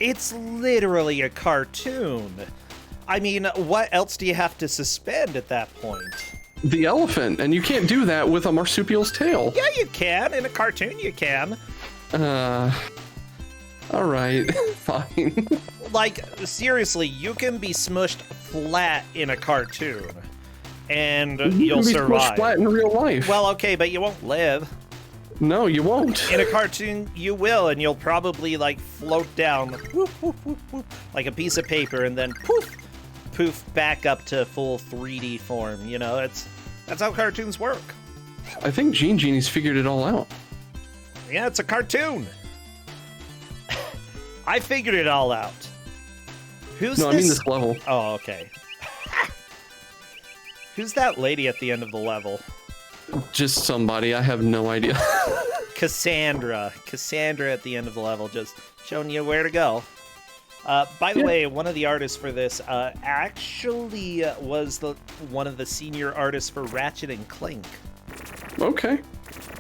It's literally a cartoon. I mean, what else do you have to suspend at that point? The elephant, and you can't do that with a marsupial's tail. Yeah, you can. In a cartoon, you can. Alright, fine. Like, seriously, you can be smushed flat in a cartoon, and you'll survive. You can be smushed flat in real life. Well, okay, but you won't live. No, you won't. In a cartoon, you will, and you'll probably, like, float down, whoop, whoop, whoop, whoop, like a piece of paper, and then poof, poof, back up to full 3D form, you know? That's how cartoons work. I think Genie's figured it all out. Yeah, it's a cartoon. I figured it all out. Who's No, this? I mean this level. Oh, okay. Who's that lady at the end of the level? Just somebody, I have no idea. Cassandra. Cassandra at the end of the level, just showing you where to go. By the Yeah. way, one of the artists for this actually was one of the senior artists for Ratchet and Clank. Okay.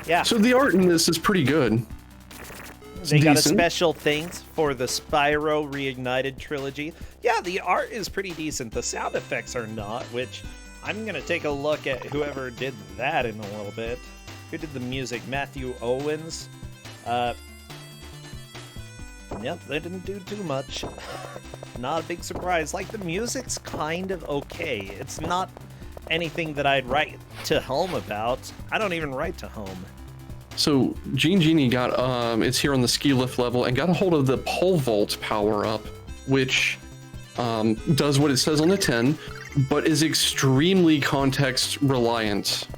Yeah. So the art in this is pretty good. It's They got a decent. special thanks for the Spyro Reignited trilogy. Yeah, the art is pretty decent. The sound effects are not, which I'm going to take a look at whoever did that in a little bit. Who did the music? Matthew Owens? Yep, they didn't do too much. Not a big surprise. Like, the music's kind of okay. It's not anything that I'd write to home about. I don't even write to home. So Genie got it's here on the ski lift level and got a hold of the pole vault power up, which does what it says on the tin, but is extremely context reliant.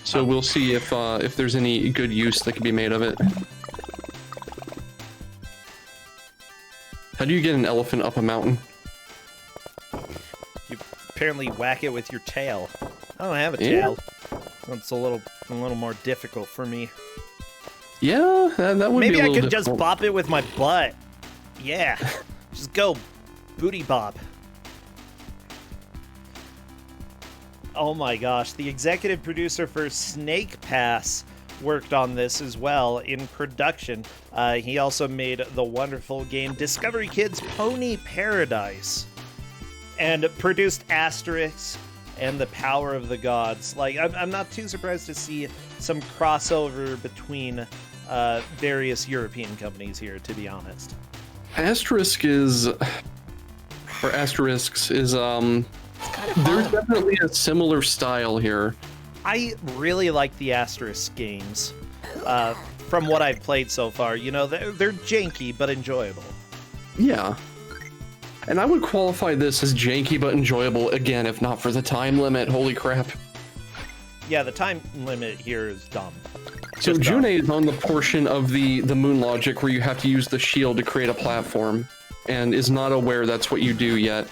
So we'll see if there's any good use that can be made of it. How do you get an elephant up a mountain? You apparently whack it with your tail. I don't have a Yeah. tail. That's a little more difficult for me. Yeah, that would Maybe be a I little could just difficult. bop it with my butt. Yeah. Just go booty bop. Oh my gosh, the executive producer for Snake Pass worked on this as well in production. He also made the wonderful game Discovery Kids Pony Paradise and produced Asterix and The Power of the Gods. Like, I'm not too surprised to see some crossover between various European companies here, to be honest. Asterisks is there's definitely a similar style here. I really like the Asterisk games. From what I've played so far, you know, they're janky but enjoyable. Yeah. And I would qualify this as janky but enjoyable again, if not for the time limit. Holy crap. Yeah, the time limit here is dumb. So Just dumb. June is on the portion of the moon logic where you have to use the shield to create a platform, and is not aware that's what you do yet.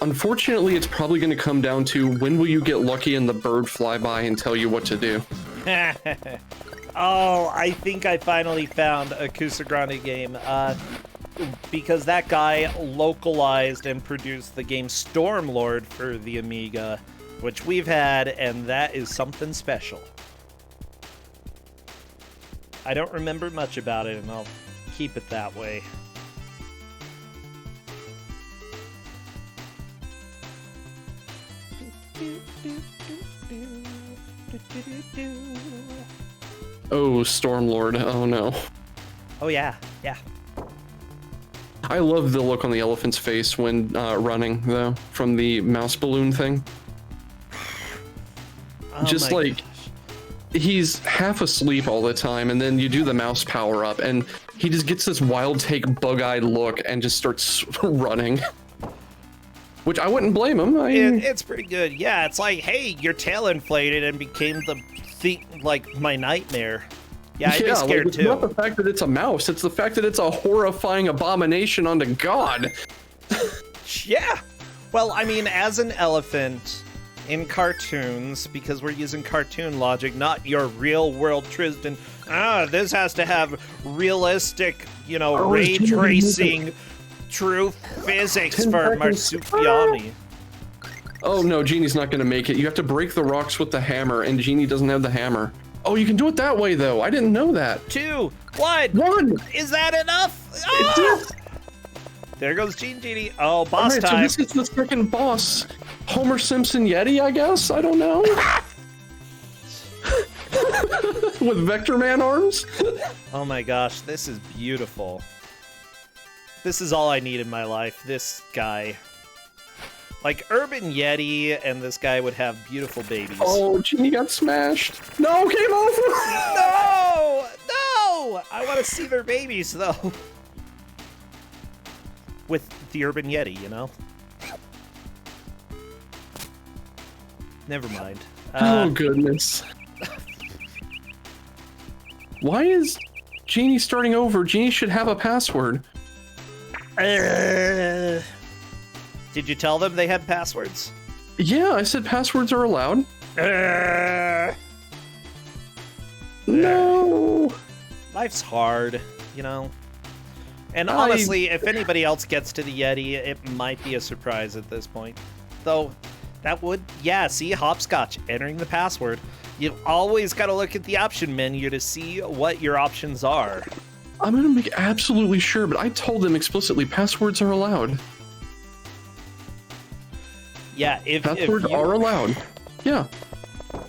Unfortunately, it's probably going to come down to when will you get lucky and the bird fly by and tell you what to do. Oh, I think I finally found a Ku5ogrande game. Because that guy localized and produced the game Stormlord for the Amiga, which we've had, and that is something special. I don't remember much about it, and I'll keep it that way. Oh, Stormlord. Oh no. Oh yeah, yeah. I love the look on the elephant's face when running, though, from the mouse balloon thing. Oh Just my like, gosh. he's half asleep all the time, and then you do the mouse power up, and he just gets this wild take bug-eyed look and just starts running. Which I wouldn't blame him. It's pretty good. Yeah, it's like, hey, your tail inflated and became like my nightmare. Yeah, I'd be scared it's too. not the fact that it's a mouse, it's the fact that it's a horrifying abomination unto God. Yeah. Well, I mean, as an elephant in cartoons, because we're using cartoon logic, not your real world Tristan. This has to have realistic, you know, ray tracing, true physics for Marsupilami. Oh no, Genie's not gonna make it. You have to break the rocks with the hammer, and Genie doesn't have the hammer. Oh, you can do it that way, though. I didn't know that. 2, 1. One! Is that enough? It Ah! did. There goes Genie. Oh, boss Alright, so time. this is the second boss. Homer Simpson Yeti, I guess? I don't know. With Vector Man arms? Oh my gosh, this is beautiful. This is all I need in my life. This guy. Like, Urban Yeti and this guy would have beautiful babies. Oh, Genie got smashed. No, game over! No! No! I want to see their babies, though. With the Urban Yeti, you know? Never mind. Oh, goodness. Why is Genie starting over? Genie should have a password. Did you tell them they had passwords? Yeah, I said passwords are allowed. Uh, No. Life's hard, you know? And honestly, if anybody else gets to the Yeti, it might be a surprise at this point. Though, that would, yeah, see, hopscotch, entering the password. You've always got to look at the option menu to see what your options are. I'm going to make absolutely sure, but I told them explicitly passwords are allowed. Yeah, passwords are allowed. Yeah.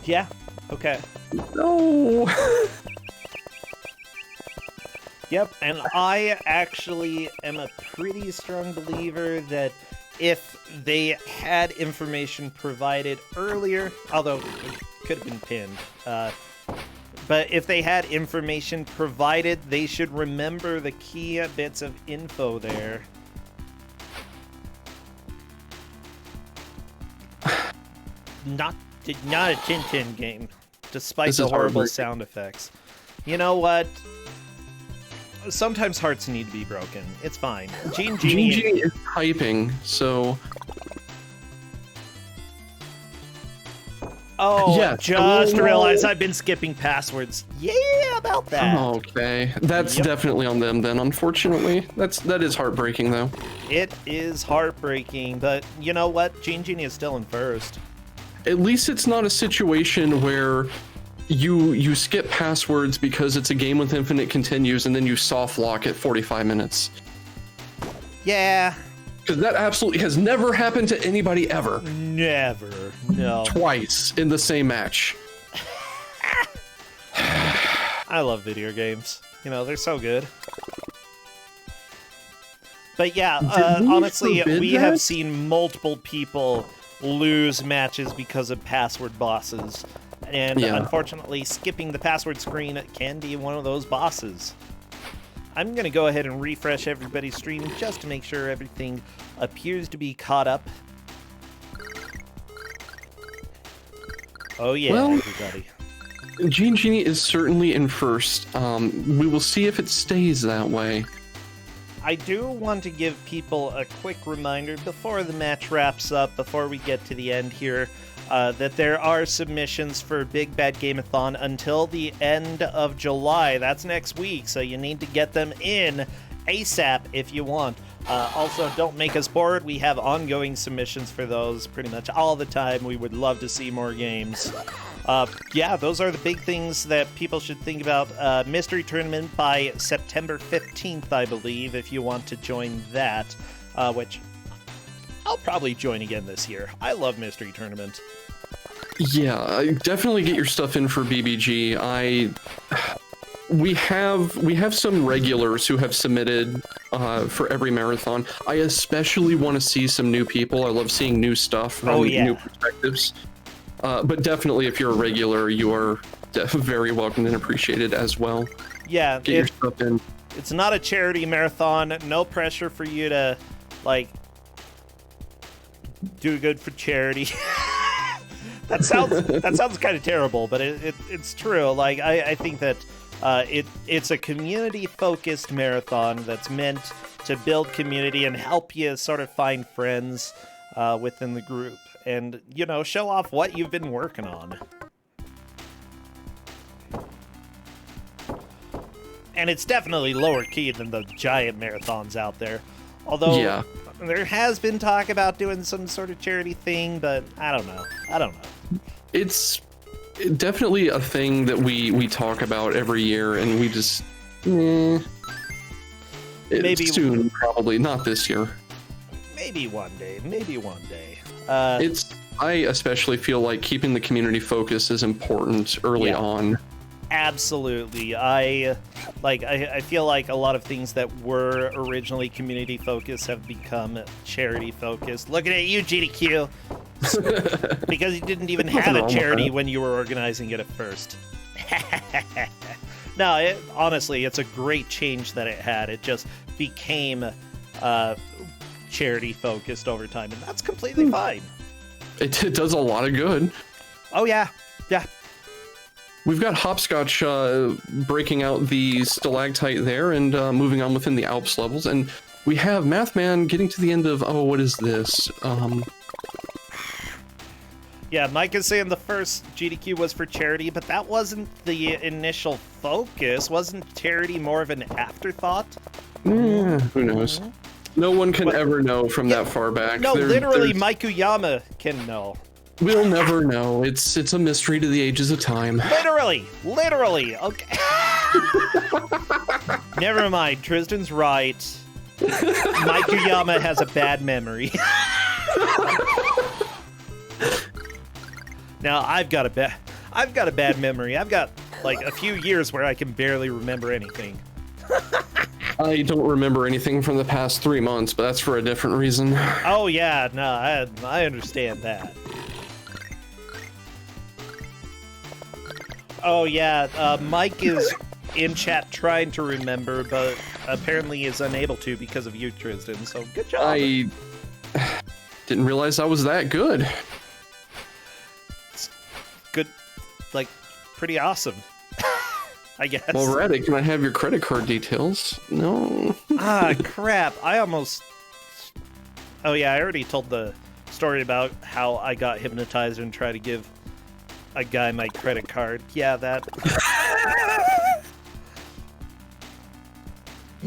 Yeah, okay. No. Yep, and I actually am a pretty strong believer that if they had information provided earlier, although it could have been pinned, but if they had information provided, they should remember the key bits of info there. Not a Tintin game, despite the horrible sound effects. You know what? Sometimes hearts need to be broken. It's fine. Genie is typing, so... Oh, yeah, just realized I've been skipping passwords. Yeah, about that. Okay, that's definitely on them then, unfortunately. That is heartbreaking, though. It is heartbreaking, but you know what? Genie is still in first. At least it's not a situation where you skip passwords because it's a game with infinite continues and then you soft lock at 45 minutes. Yeah. Because that absolutely has never happened to anybody ever. Never. No. Twice in the same match. I love video games. You know, they're so good. But yeah, honestly, we have seen multiple people lose matches because of password bosses. And unfortunately, skipping the password screen can be one of those bosses. I'm going to go ahead and refresh everybody's stream just to make sure everything appears to be caught up. Oh yeah, well, everybody. Genie is certainly in first. We will see if it stays that way. I do want to give people a quick reminder before the match wraps up, before we get to the end here, that there are submissions for Big Bad Game-a-thon until the end of July. That's next week, so you need to get them in ASAP if you want. Also, don't make us bored. We have ongoing submissions for those pretty much all the time. We would love to see more games. Yeah, those are the big things that people should think about. Mystery Tournament by September 15th, I believe, if you want to join that, which I'll probably join again this year. I love Mystery Tournament. Yeah, definitely get your stuff in for BBG. We have some regulars who have submitted for every marathon. I especially want to see some new people. I love seeing new stuff from new perspectives. But definitely, if you're a regular, you are very welcome and appreciated as well. Yeah, get your stuff in. It's not a charity marathon. No pressure for you to, like, do good for charity. that sounds kind of terrible, but it's true. Like, I think that it's a community-focused marathon that's meant to build community and help you sort of find friends within the group, and you know, show off what you've been working on. And it's definitely lower key than the giant marathons out there. Although there has been talk about doing some sort of charity thing, but I don't know. It's definitely a thing that we talk about every year, and we just maybe soon, probably not this year. Maybe one day. I especially feel like keeping the community focus is important early on. Absolutely. I feel like a lot of things that were originally community focused have become charity focused. Looking at you, GDQ. Because you didn't even have a charity when you were organizing it at first. No, honestly, it's a great change that it had. It just became charity focused over time, and that's completely fine. It does a lot of good. Oh yeah. We've got Hopscotch breaking out the stalactite there and moving on within the Alps levels, and we have Mathman getting to the end of, what is this? Yeah, Mike is saying the first GDQ was for charity, but that wasn't the initial focus. Wasn't charity more of an afterthought? Who knows? No one can ever know from that far back. No, literally, Maikuyama can know. We'll never know. It's a mystery to the ages of time. Literally. Okay. Never mind. Tristan's right. Maikuyama has a bad memory. Now I've got a bad memory. I've got like a few years where I can barely remember anything. I don't remember anything from the past 3 months, but that's for a different reason. Oh yeah, no, I understand that. Oh yeah, Mike is in chat trying to remember, but apparently is unable to because of you, Tristan. So good job. I didn't realize I was that good. It's good, like pretty awesome. I guess. Well, Raddick, can I have your credit card details? No. Ah, crap. I almost... Oh, yeah, I already told the story about how I got hypnotized and tried to give a guy my credit card. Yeah, that...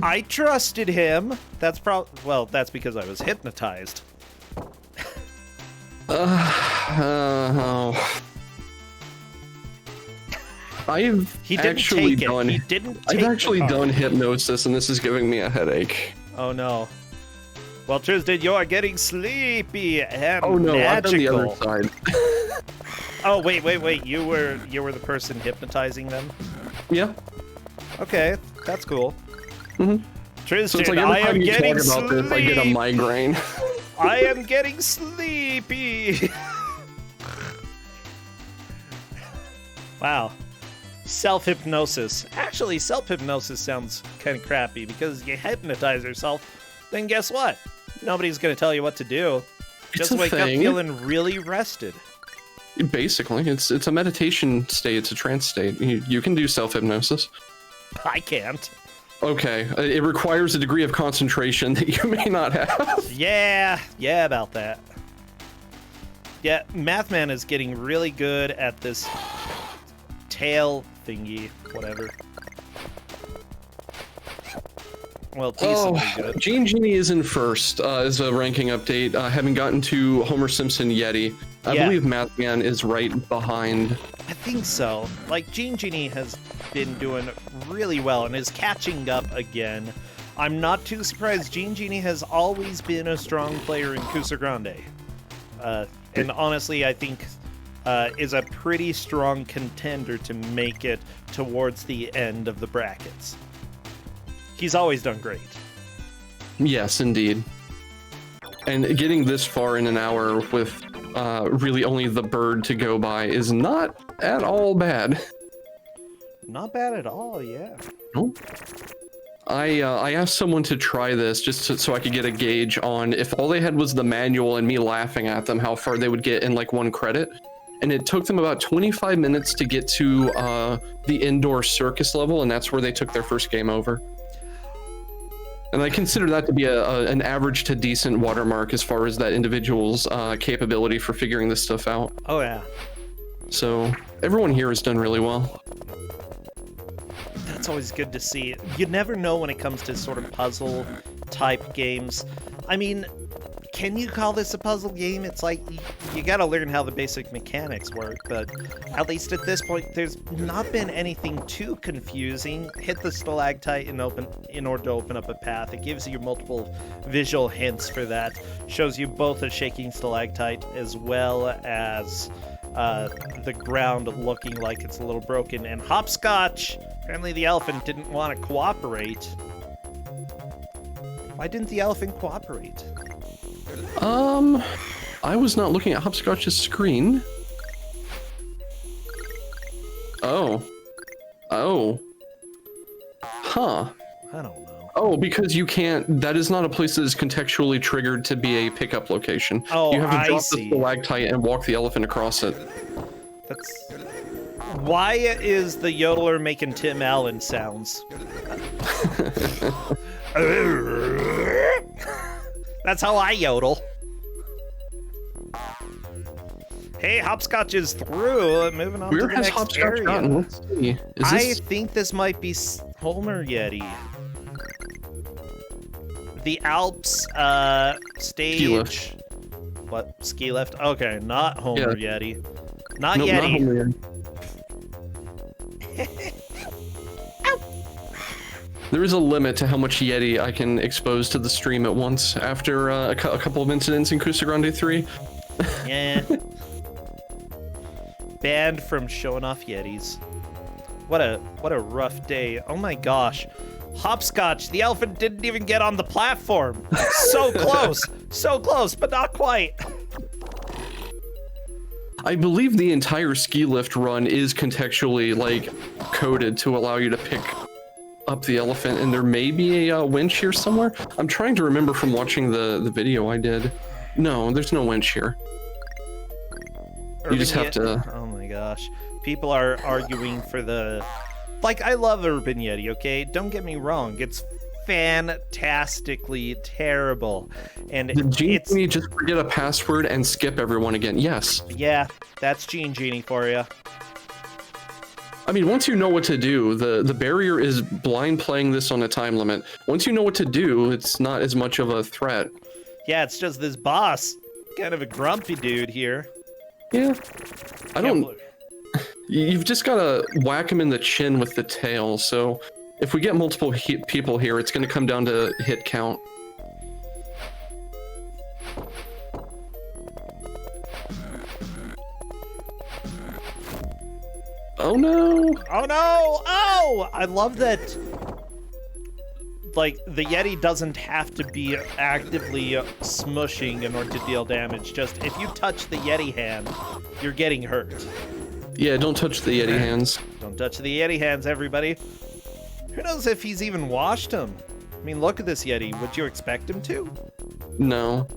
I trusted him. That's well, that's because I was hypnotized. Oh. I've actually done hypnosis, and this is giving me a headache. Oh no. Well, Tristan, you are getting sleepy and oh no, magical. I've done the other side. Oh wait, you were the person hypnotizing them? Yeah. Okay, that's cool. Mm-hmm. Tristan, so it's like I am getting this, I get a migraine. I am getting sleepy. Wow. Self-hypnosis. Actually, self-hypnosis sounds kind of crappy because you hypnotize yourself, then guess what? Nobody's going to tell you what to do. Just wake up feeling really rested. Basically, it's a meditation state. It's a trance state. You can do self-hypnosis. I can't. Okay, it requires a degree of concentration that you may not have. Yeah, about that. Yeah, Mathman is getting really good at this tail thingy, whatever. Well, decently good. Gene Genie is in first as a ranking update, having gotten to Homer Simpson Yeti. I believe Mathman is right behind. I think so. Like, Gene Genie has been doing really well and is catching up again. I'm not too surprised. Gene Genie has always been a strong player in Ku5ogrande. And honestly, I think is a pretty strong contender to make it towards the end of the brackets. He's always done great. Yes, indeed. And getting this far in an hour with really only the bird to go by is not at all bad. Not bad at all, yeah. Nope. I asked someone to try this just so I could get a gauge on if all they had was the manual and me laughing at them, how far they would get in like one credit. And it took them about 25 minutes to get to the indoor circus level, and that's where they took their first game over. And I consider that to be an average to decent watermark as far as that individual's capability for figuring this stuff out. Oh, yeah. So everyone here has done really well. That's always good to see. You never know when it comes to sort of puzzle type games. I mean, can you call this a puzzle game? It's like you gotta learn how the basic mechanics work, but at least at this point, there's not been anything too confusing. Hit the stalactite in order to open up a path. It gives you multiple visual hints for that. Shows you both a shaking stalactite as well as the ground looking like it's a little broken. And hopscotch! Apparently the elephant didn't want to cooperate. Why didn't the elephant cooperate? I was not looking at Hopscotch's screen. Oh. Huh. I don't know. Oh, because you can't, that is not a place that is contextually triggered to be a pickup location. Oh, you have to drop see. the stalactite and walk the elephant across it. That's... Why is the yodeler making Tim Allen sounds? That's how I yodel. Hey, Hopscotch is through. Moving on to the next Hopscotch area. Gotten? Let's see. I think this might be Homer Yeti. the Alps stage. Ski lift. What? Ski lift? Okay, not Homer Yeti. Not Nope, Yeti. not Homer Yeti. There is a limit to how much Yeti I can expose to the stream at once after a couple of incidents in Ku5ogrande 3. Yeah. Banned from showing off Yetis. What a rough day. Oh my gosh. Hopscotch, the elephant didn't even get on the platform. So close. So close, but not quite. I believe the entire ski lift run is contextually like coded to allow you to pick up the elephant, and there may be a winch here somewhere. I'm trying to remember from watching the video I did. No, there's no winch here. You just have to... Oh my gosh. People are arguing for the... Like, I love Urban Yeti, okay? Don't get me wrong. It's fantastically terrible. And Did Gene Genie just forget a password and skip everyone again? Yes. Yeah, that's Gene Genie for you. I mean, once you know what to do, the barrier is blind playing this on a time limit. Once you know what to do, it's not as much of a threat. Yeah, it's just this boss. Kind of a grumpy dude here. Yeah. I don't... You've just got to whack him in the chin with the tail, so if we get multiple people here, it's going to come down to hit count. Oh no! Oh no! Oh! I love that, like, the Yeti doesn't have to be actively smushing in order to deal damage. Just, if you touch the Yeti hand, you're getting hurt. Yeah, don't touch the Yeti hands. Don't touch the Yeti hands, everybody. Who knows if he's even washed them? I mean, look at this Yeti. Would you expect him to? No.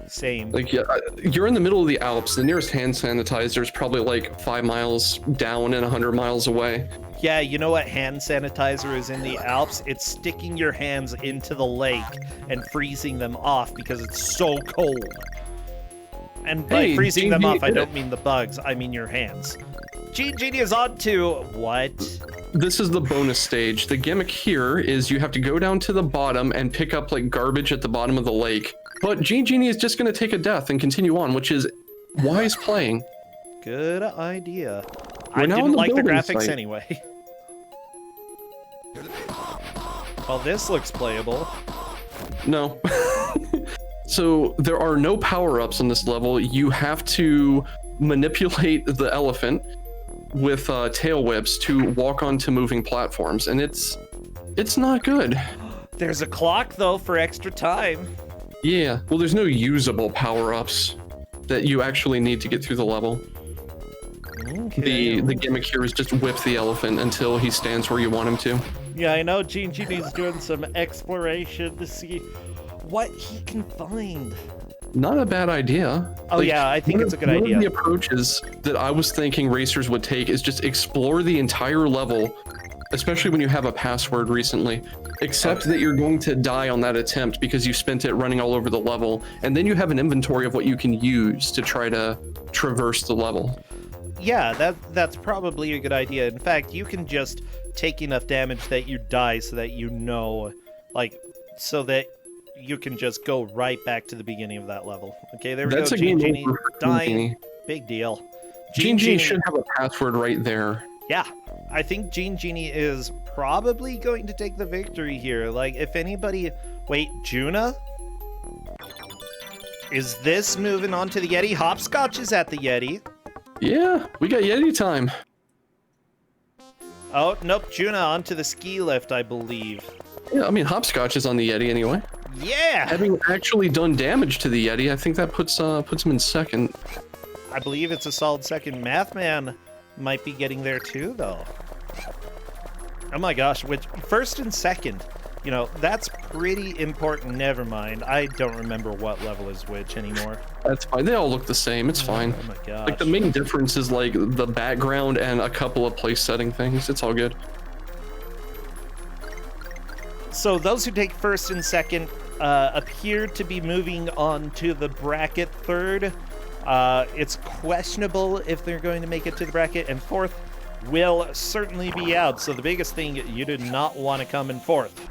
Same. Like, yeah, you're in the middle of the Alps. The nearest hand sanitizer is probably like 5 miles down and 100 miles away. Yeah, you know what hand sanitizer is in the Alps? It's sticking your hands into the lake and freezing them off because it's so cold. And by freezing them off, I don't mean the bugs, I mean your hands. Gene Genie is on to what? This is the bonus stage. The gimmick here is you have to go down to the bottom and pick up like garbage at the bottom of the lake. But Gene Genie is just going to take a death and continue on, which is wise playing. Good idea. I didn't like the graphics anyway. Well, this looks playable. No. So there are no power-ups on this level. You have to manipulate the elephant with tail whips to walk onto moving platforms, and it's not good. There's a clock though for extra time. Yeah, well, there's no usable power-ups that you actually need to get through the level. Okay. The gimmick here is just whip the elephant until he stands where you want him to. Yeah, I know Gene Genie's doing some exploration to see what he can find. Not a bad idea. Oh, like, yeah, I think it's a good idea. One of the approaches that I was thinking racers would take is just explore the entire level, especially when you have a password recently, except that you're going to die on that attempt because you spent it running all over the level, and then you have an inventory of what you can use to try to traverse the level. Yeah, that's probably a good idea. In fact, you can just take enough damage that you die so that you know, like, so that you can just go right back to the beginning of that level. Okay, there we go. Gene Genie dying. Big deal. Gene Genie should have a password right there. Yeah, I think Gene Genie is probably going to take the victory here. Like, if anybody... Wait, Juna? Is this moving on to the Yeti? Hopscotch is at the Yeti. Yeah, we got Yeti time. Oh, nope, Juna onto the ski lift, I believe. Yeah, I mean, Hopscotch is on the Yeti anyway. Yeah! Having actually done damage to the Yeti, I think that puts him in second. I believe it's a solid second. Mathman might be getting there too, though. Oh my gosh, which first and second, you know, that's pretty important. Never mind. I don't remember what level is which anymore. That's fine. They all look the same. It's fine. Oh my gosh. Like, the main difference is, like, the background and a couple of place setting things. It's all good. So those who take first and second appear to be moving on to the bracket third. It's questionable if they're going to make it to the bracket, and fourth will certainly be out. So the biggest thing, you do not want to come in fourth.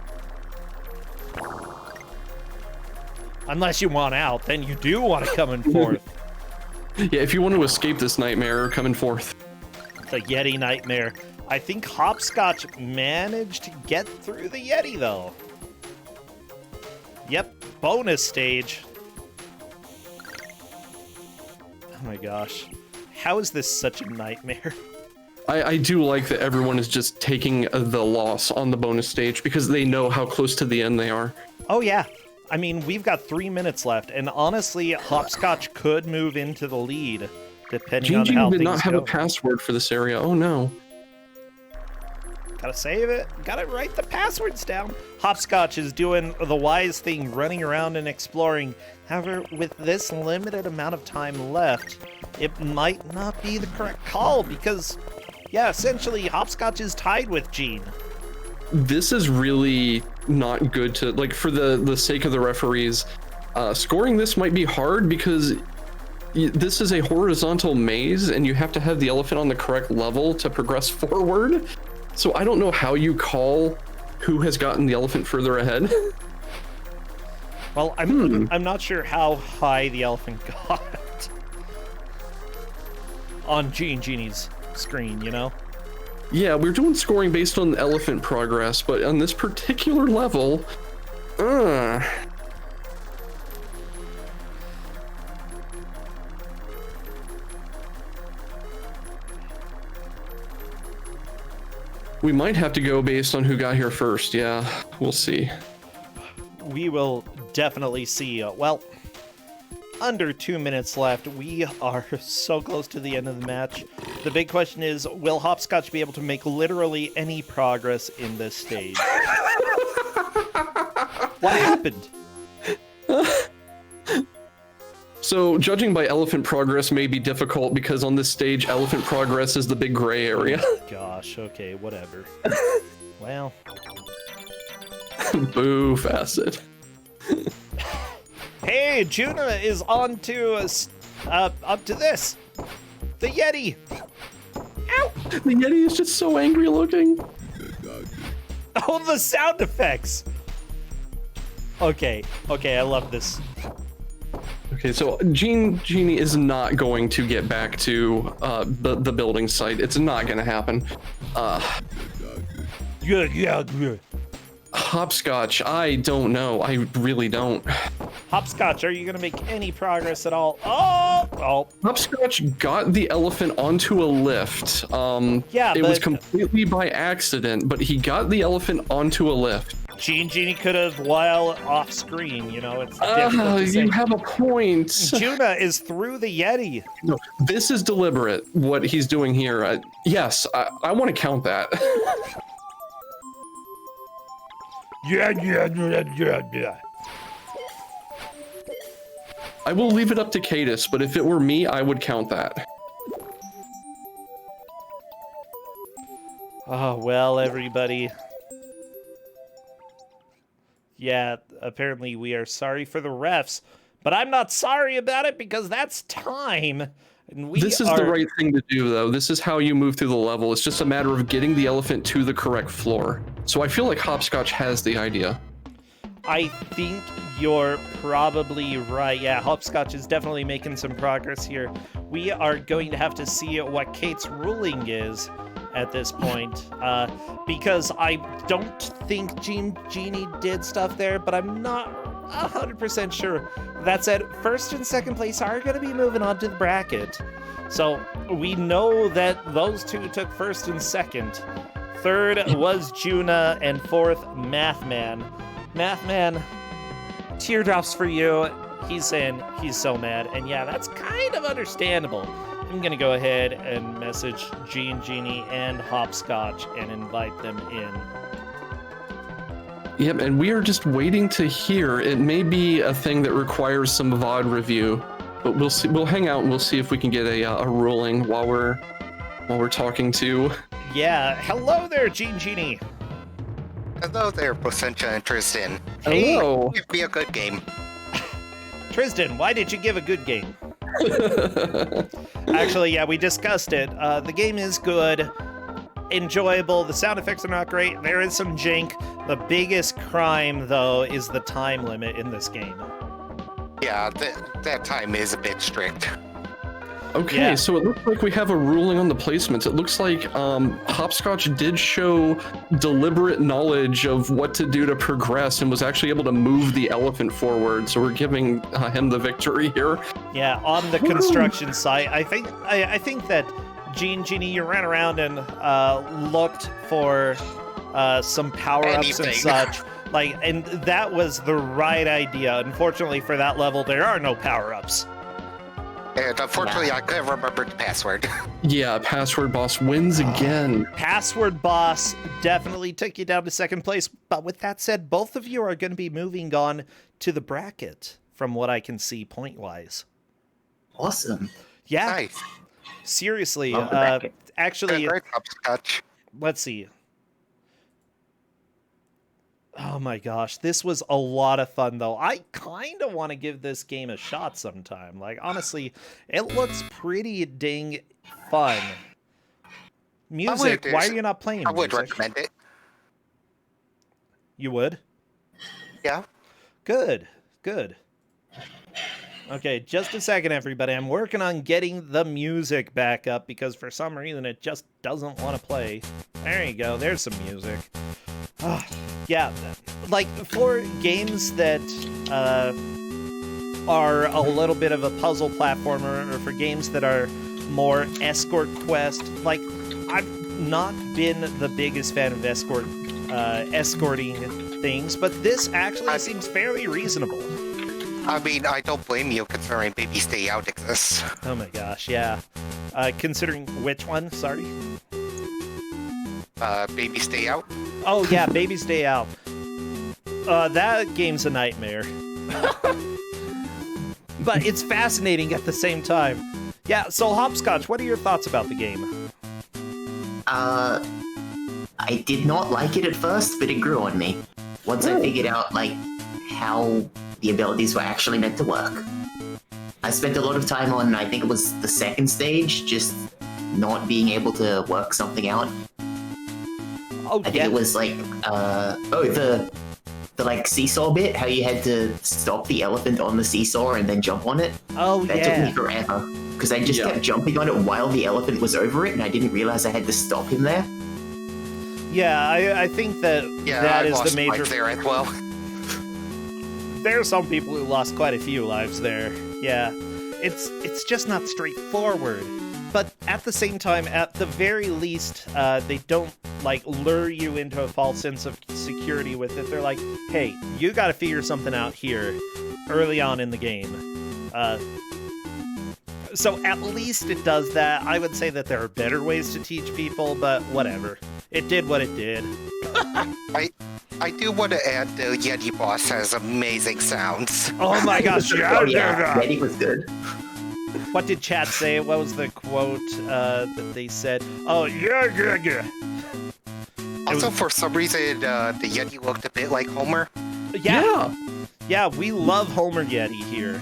Unless you want out, then you do want to come in fourth. Yeah, if you want to escape this nightmare, come in fourth. The Yeti nightmare. I think Hopscotch managed to get through the Yeti, though. Yep, bonus stage. Oh my gosh. How is this such a nightmare? I do like that everyone is just taking the loss on the bonus stage because they know how close to the end they are. Oh yeah. I mean, we've got 3 minutes left, and honestly, Hopscotch could move into the lead, depending on how did things not have go. a password for this area. Oh no. Gotta save it. Gotta write the passwords down. Hopscotch is doing the wise thing, running around and exploring. However, with this limited amount of time left, it might not be the correct call because, yeah, essentially, Hopscotch is tied with Gene. This is really not good to, like, for the sake of the referees. Scoring this might be hard because this is a horizontal maze and you have to have the elephant on the correct level to progress forward. So I don't know how you call who has gotten the elephant further ahead. Well, I'm not sure how high the elephant got on Genie's screen, you know? Yeah, we're doing scoring based on elephant progress, but on this particular level, we might have to go based on who got here first. Yeah, we'll see. We will definitely see. Well, under 2 minutes left. We are so close to the end of the match. The big question is, will Hopscotch be able to make literally any progress in this stage? What happened? So, judging by elephant progress may be difficult because on this stage, elephant progress is the big gray area. Gosh, okay, whatever. Well. Boo, Facet. Hey, Juna is on to up to this. The Yeti. Ow! The Yeti is just so angry looking. Oh, the sound effects. Okay, I love this. Okay, so Genie is not going to get back to the building site. It's not going to happen. Yeah. Hopscotch, I don't know. I really don't. Hopscotch, are you gonna make any progress at all? Oh! Hopscotch got the elephant onto a lift. Yeah, it was completely by accident, but he got the elephant onto a lift. Genie could have while off screen, you know, it's difficult to say. You have a point. Juna is through the Yeti. No, this is deliberate, what he's doing here. Yes, I want to count that. Yeah. I will leave it up to Cadis, but if it were me, I would count that. Oh, well, everybody. Yeah, apparently we are sorry for the refs, but I'm not sorry about it because that's time. And this is the right thing to do, though. This is how you move through the level. It's just a matter of getting the elephant to the correct floor. So I feel like Hopscotch has the idea. I think you're probably right. Yeah, Hopscotch is definitely making some progress here. We are going to have to see what Kate's ruling is at this point, because I don't think Genie did stuff there, but I'm not 100% sure. That said, first and second place are going to be moving on to the bracket. So we know that those two took first and second. Third was Juna, and fourth, Mathman. Mathman, teardrops for you. He's saying he's so mad, and yeah, that's kind of understandable. I'm gonna go ahead and message Genie and Hopscotch and invite them in. Yep, and we are just waiting to hear. It may be a thing that requires some VOD review, but we'll see. We'll hang out and we'll see if we can get a ruling while we're talking to. Yeah, hello there, Genie. Hello there, Placentia and Tristan. Hello. Give me a good game. Tristan, why did you give a good game? Actually, yeah, we discussed it. The game is good, enjoyable. The sound effects are not great. There is some jank. The biggest crime, though, is the time limit in this game. Yeah, that time is a bit strict. Okay, Yeah. so it looks like we have a ruling on the placements. It looks like Hopscotch did show deliberate knowledge of what to do to progress and was actually able to move the elephant forward. So we're giving him the victory here. Yeah, on the construction site, I think that Genie, you ran around and looked for some power-ups and Anything. such. And that was the right idea. Unfortunately, for that level, there are no power-ups. And unfortunately, I couldn't remember the password. Yeah, Password Boss wins again. Password Boss definitely took you down to second place. But with that said, both of you are going to be moving on to the bracket, from what I can see point-wise. Awesome. Yeah, Nice. seriously. Love the bracket. Actually, Great Hopscotch. let's see. Oh my gosh, this was a lot of fun, though. I kind of want to give this game a shot sometime. Honestly, it looks pretty dang fun. Music, why are you not playing I would music? recommend it. You would? Yeah. Good, good. Okay, just a second, everybody. I'm working on getting the music back up because for some reason it just doesn't want to play. There you go, there's some music. Yeah, for games that are a little bit of a puzzle platformer, or for games that are more escort quest, I've not been the biggest fan of escorting things, but this actually seems fairly reasonable. I mean, I don't blame you considering Baby Stay Out exists. Oh my gosh, yeah. Considering which one? Sorry. Baby Stay Out. Oh yeah, Baby Stay Out. That game's a nightmare. But it's fascinating at the same time. Yeah, so Hopscotch, what are your thoughts about the game? I did not like it at first, but it grew on me. Once I figured out, how the abilities were actually meant to work. I spent a lot of time on, I think it was the second stage, just not being able to work something out. Oh, I think it was the seesaw bit, how you had to stop the elephant on the seesaw and then jump on it. Oh, That took me forever, because I just kept jumping on it while the elephant was over it, and I didn't realize I had to stop him there. Yeah, I think that that is the major... life there as well. There are some people who lost quite a few lives there. Yeah, it's just not straightforward. But at the same time, at the very least, they don't lure you into a false sense of security with it. They're like, hey, you got to figure something out here early on in the game. So at least it does that. I would say that there are better ways to teach people, but whatever. It did what it did. I do want to add the Yeti boss has amazing sounds. Oh my gosh, Yeti was good. What did chat say? What was the quote that they said? Oh, yeah. Also, for some reason, the Yeti looked a bit like Homer. Yeah, we love Homer Yeti here.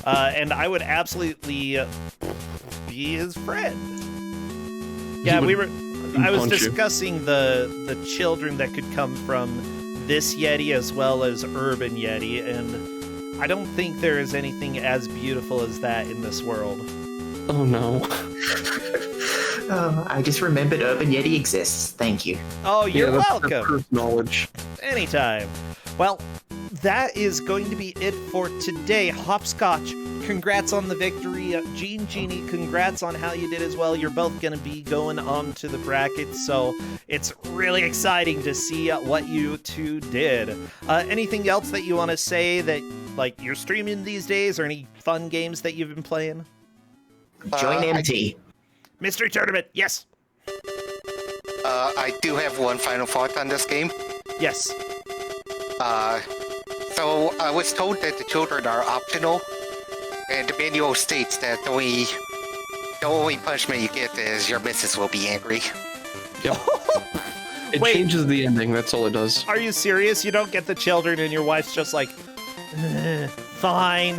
And I would absolutely be his friend. Yeah, I was discussing the children that could come from this Yeti as well as Urban Yeti, and I don't think there is anything as beautiful as that in this world. Oh no. I just remembered Urban Yeti exists. Thank you. Oh, you're welcome. That's proof knowledge. Anytime. Well, that is going to be it for today. Hopscotch, congrats on the victory. Genie, congrats on how you did as well. You're both going to be going on to the bracket, so it's really exciting to see what you two did. Anything else that you want to say that, you're streaming these days, or any fun games that you've been playing? Join MT. Mystery Tournament, yes. I do have one final thought on this game. Yes. So I was told that the children are optional, and the manual states that the only punishment you get is your missus will be angry. Yep. It Wait. changes the ending, that's all it does. Are you serious? You don't get the children and your wife's just like, fine.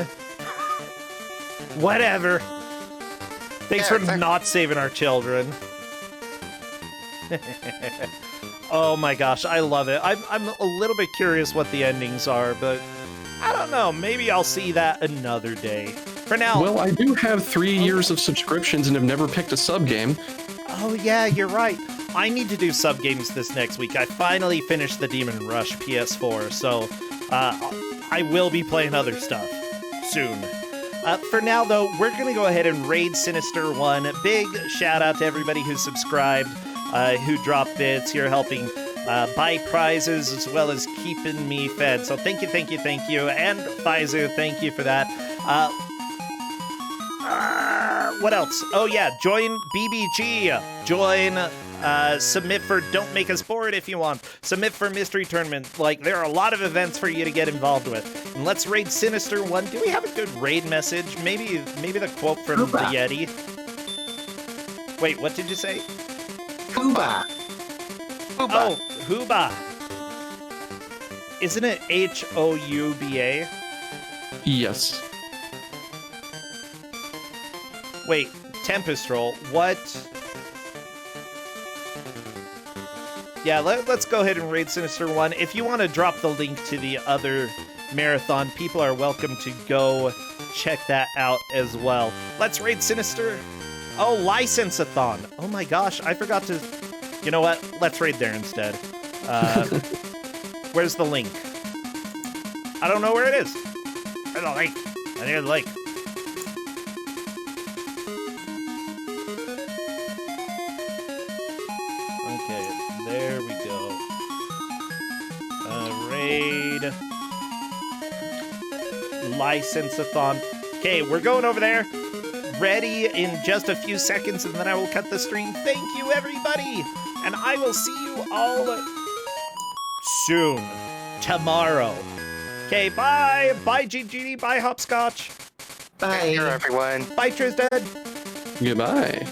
Whatever. Thanks for not saving our children. Oh my gosh, I love it. I'm a little bit curious what the endings are, but I don't know. Maybe I'll see that another day. For now. Well, I do have 3 years of subscriptions and have never picked a sub game. Oh yeah, you're right. I need to do sub games this next week. I finally finished the Demon Rush PS4, so I will be playing other stuff soon. For now, though, we're going to go ahead and raid Sinister 1. Big shout out to everybody who subscribed, who dropped bits here, helping buy prizes as well as keeping me fed. So thank you, thank you, thank you. And Ku5ogrande, thank you for that. What else? Oh yeah, join BBG. Join, submit for Don't Make Us Bored if you want. Submit for Mystery Tournament. Like, there are a lot of events for you to get involved with. And let's raid Sinister 1. Do we have a good raid message? Maybe the quote from the Yeti. Wait, what did you say? Hooba. Oh, Hooba. Isn't it Houba? Yes. Wait, Tempest Roll. What? Yeah, let's go ahead and raid Sinister 1. If you want to drop the link to the other marathon, people are welcome to go check that out as well. Let's raid Sinister. Oh, License-a-thon. Oh my gosh, I forgot to... You know what? Let's raid there instead. Where's the link? I don't know where it is. Where's the link? I need the link. Okay, there we go. Raid. License-a-thon. Okay, we're going over there. Ready in just a few seconds, and then I will cut the stream. Thank you, everybody! And I will see you all soon. Tomorrow. Okay, bye! Bye, GGD. Bye, Hopscotch. Bye. Take care, everyone. Bye, Tristan. Goodbye.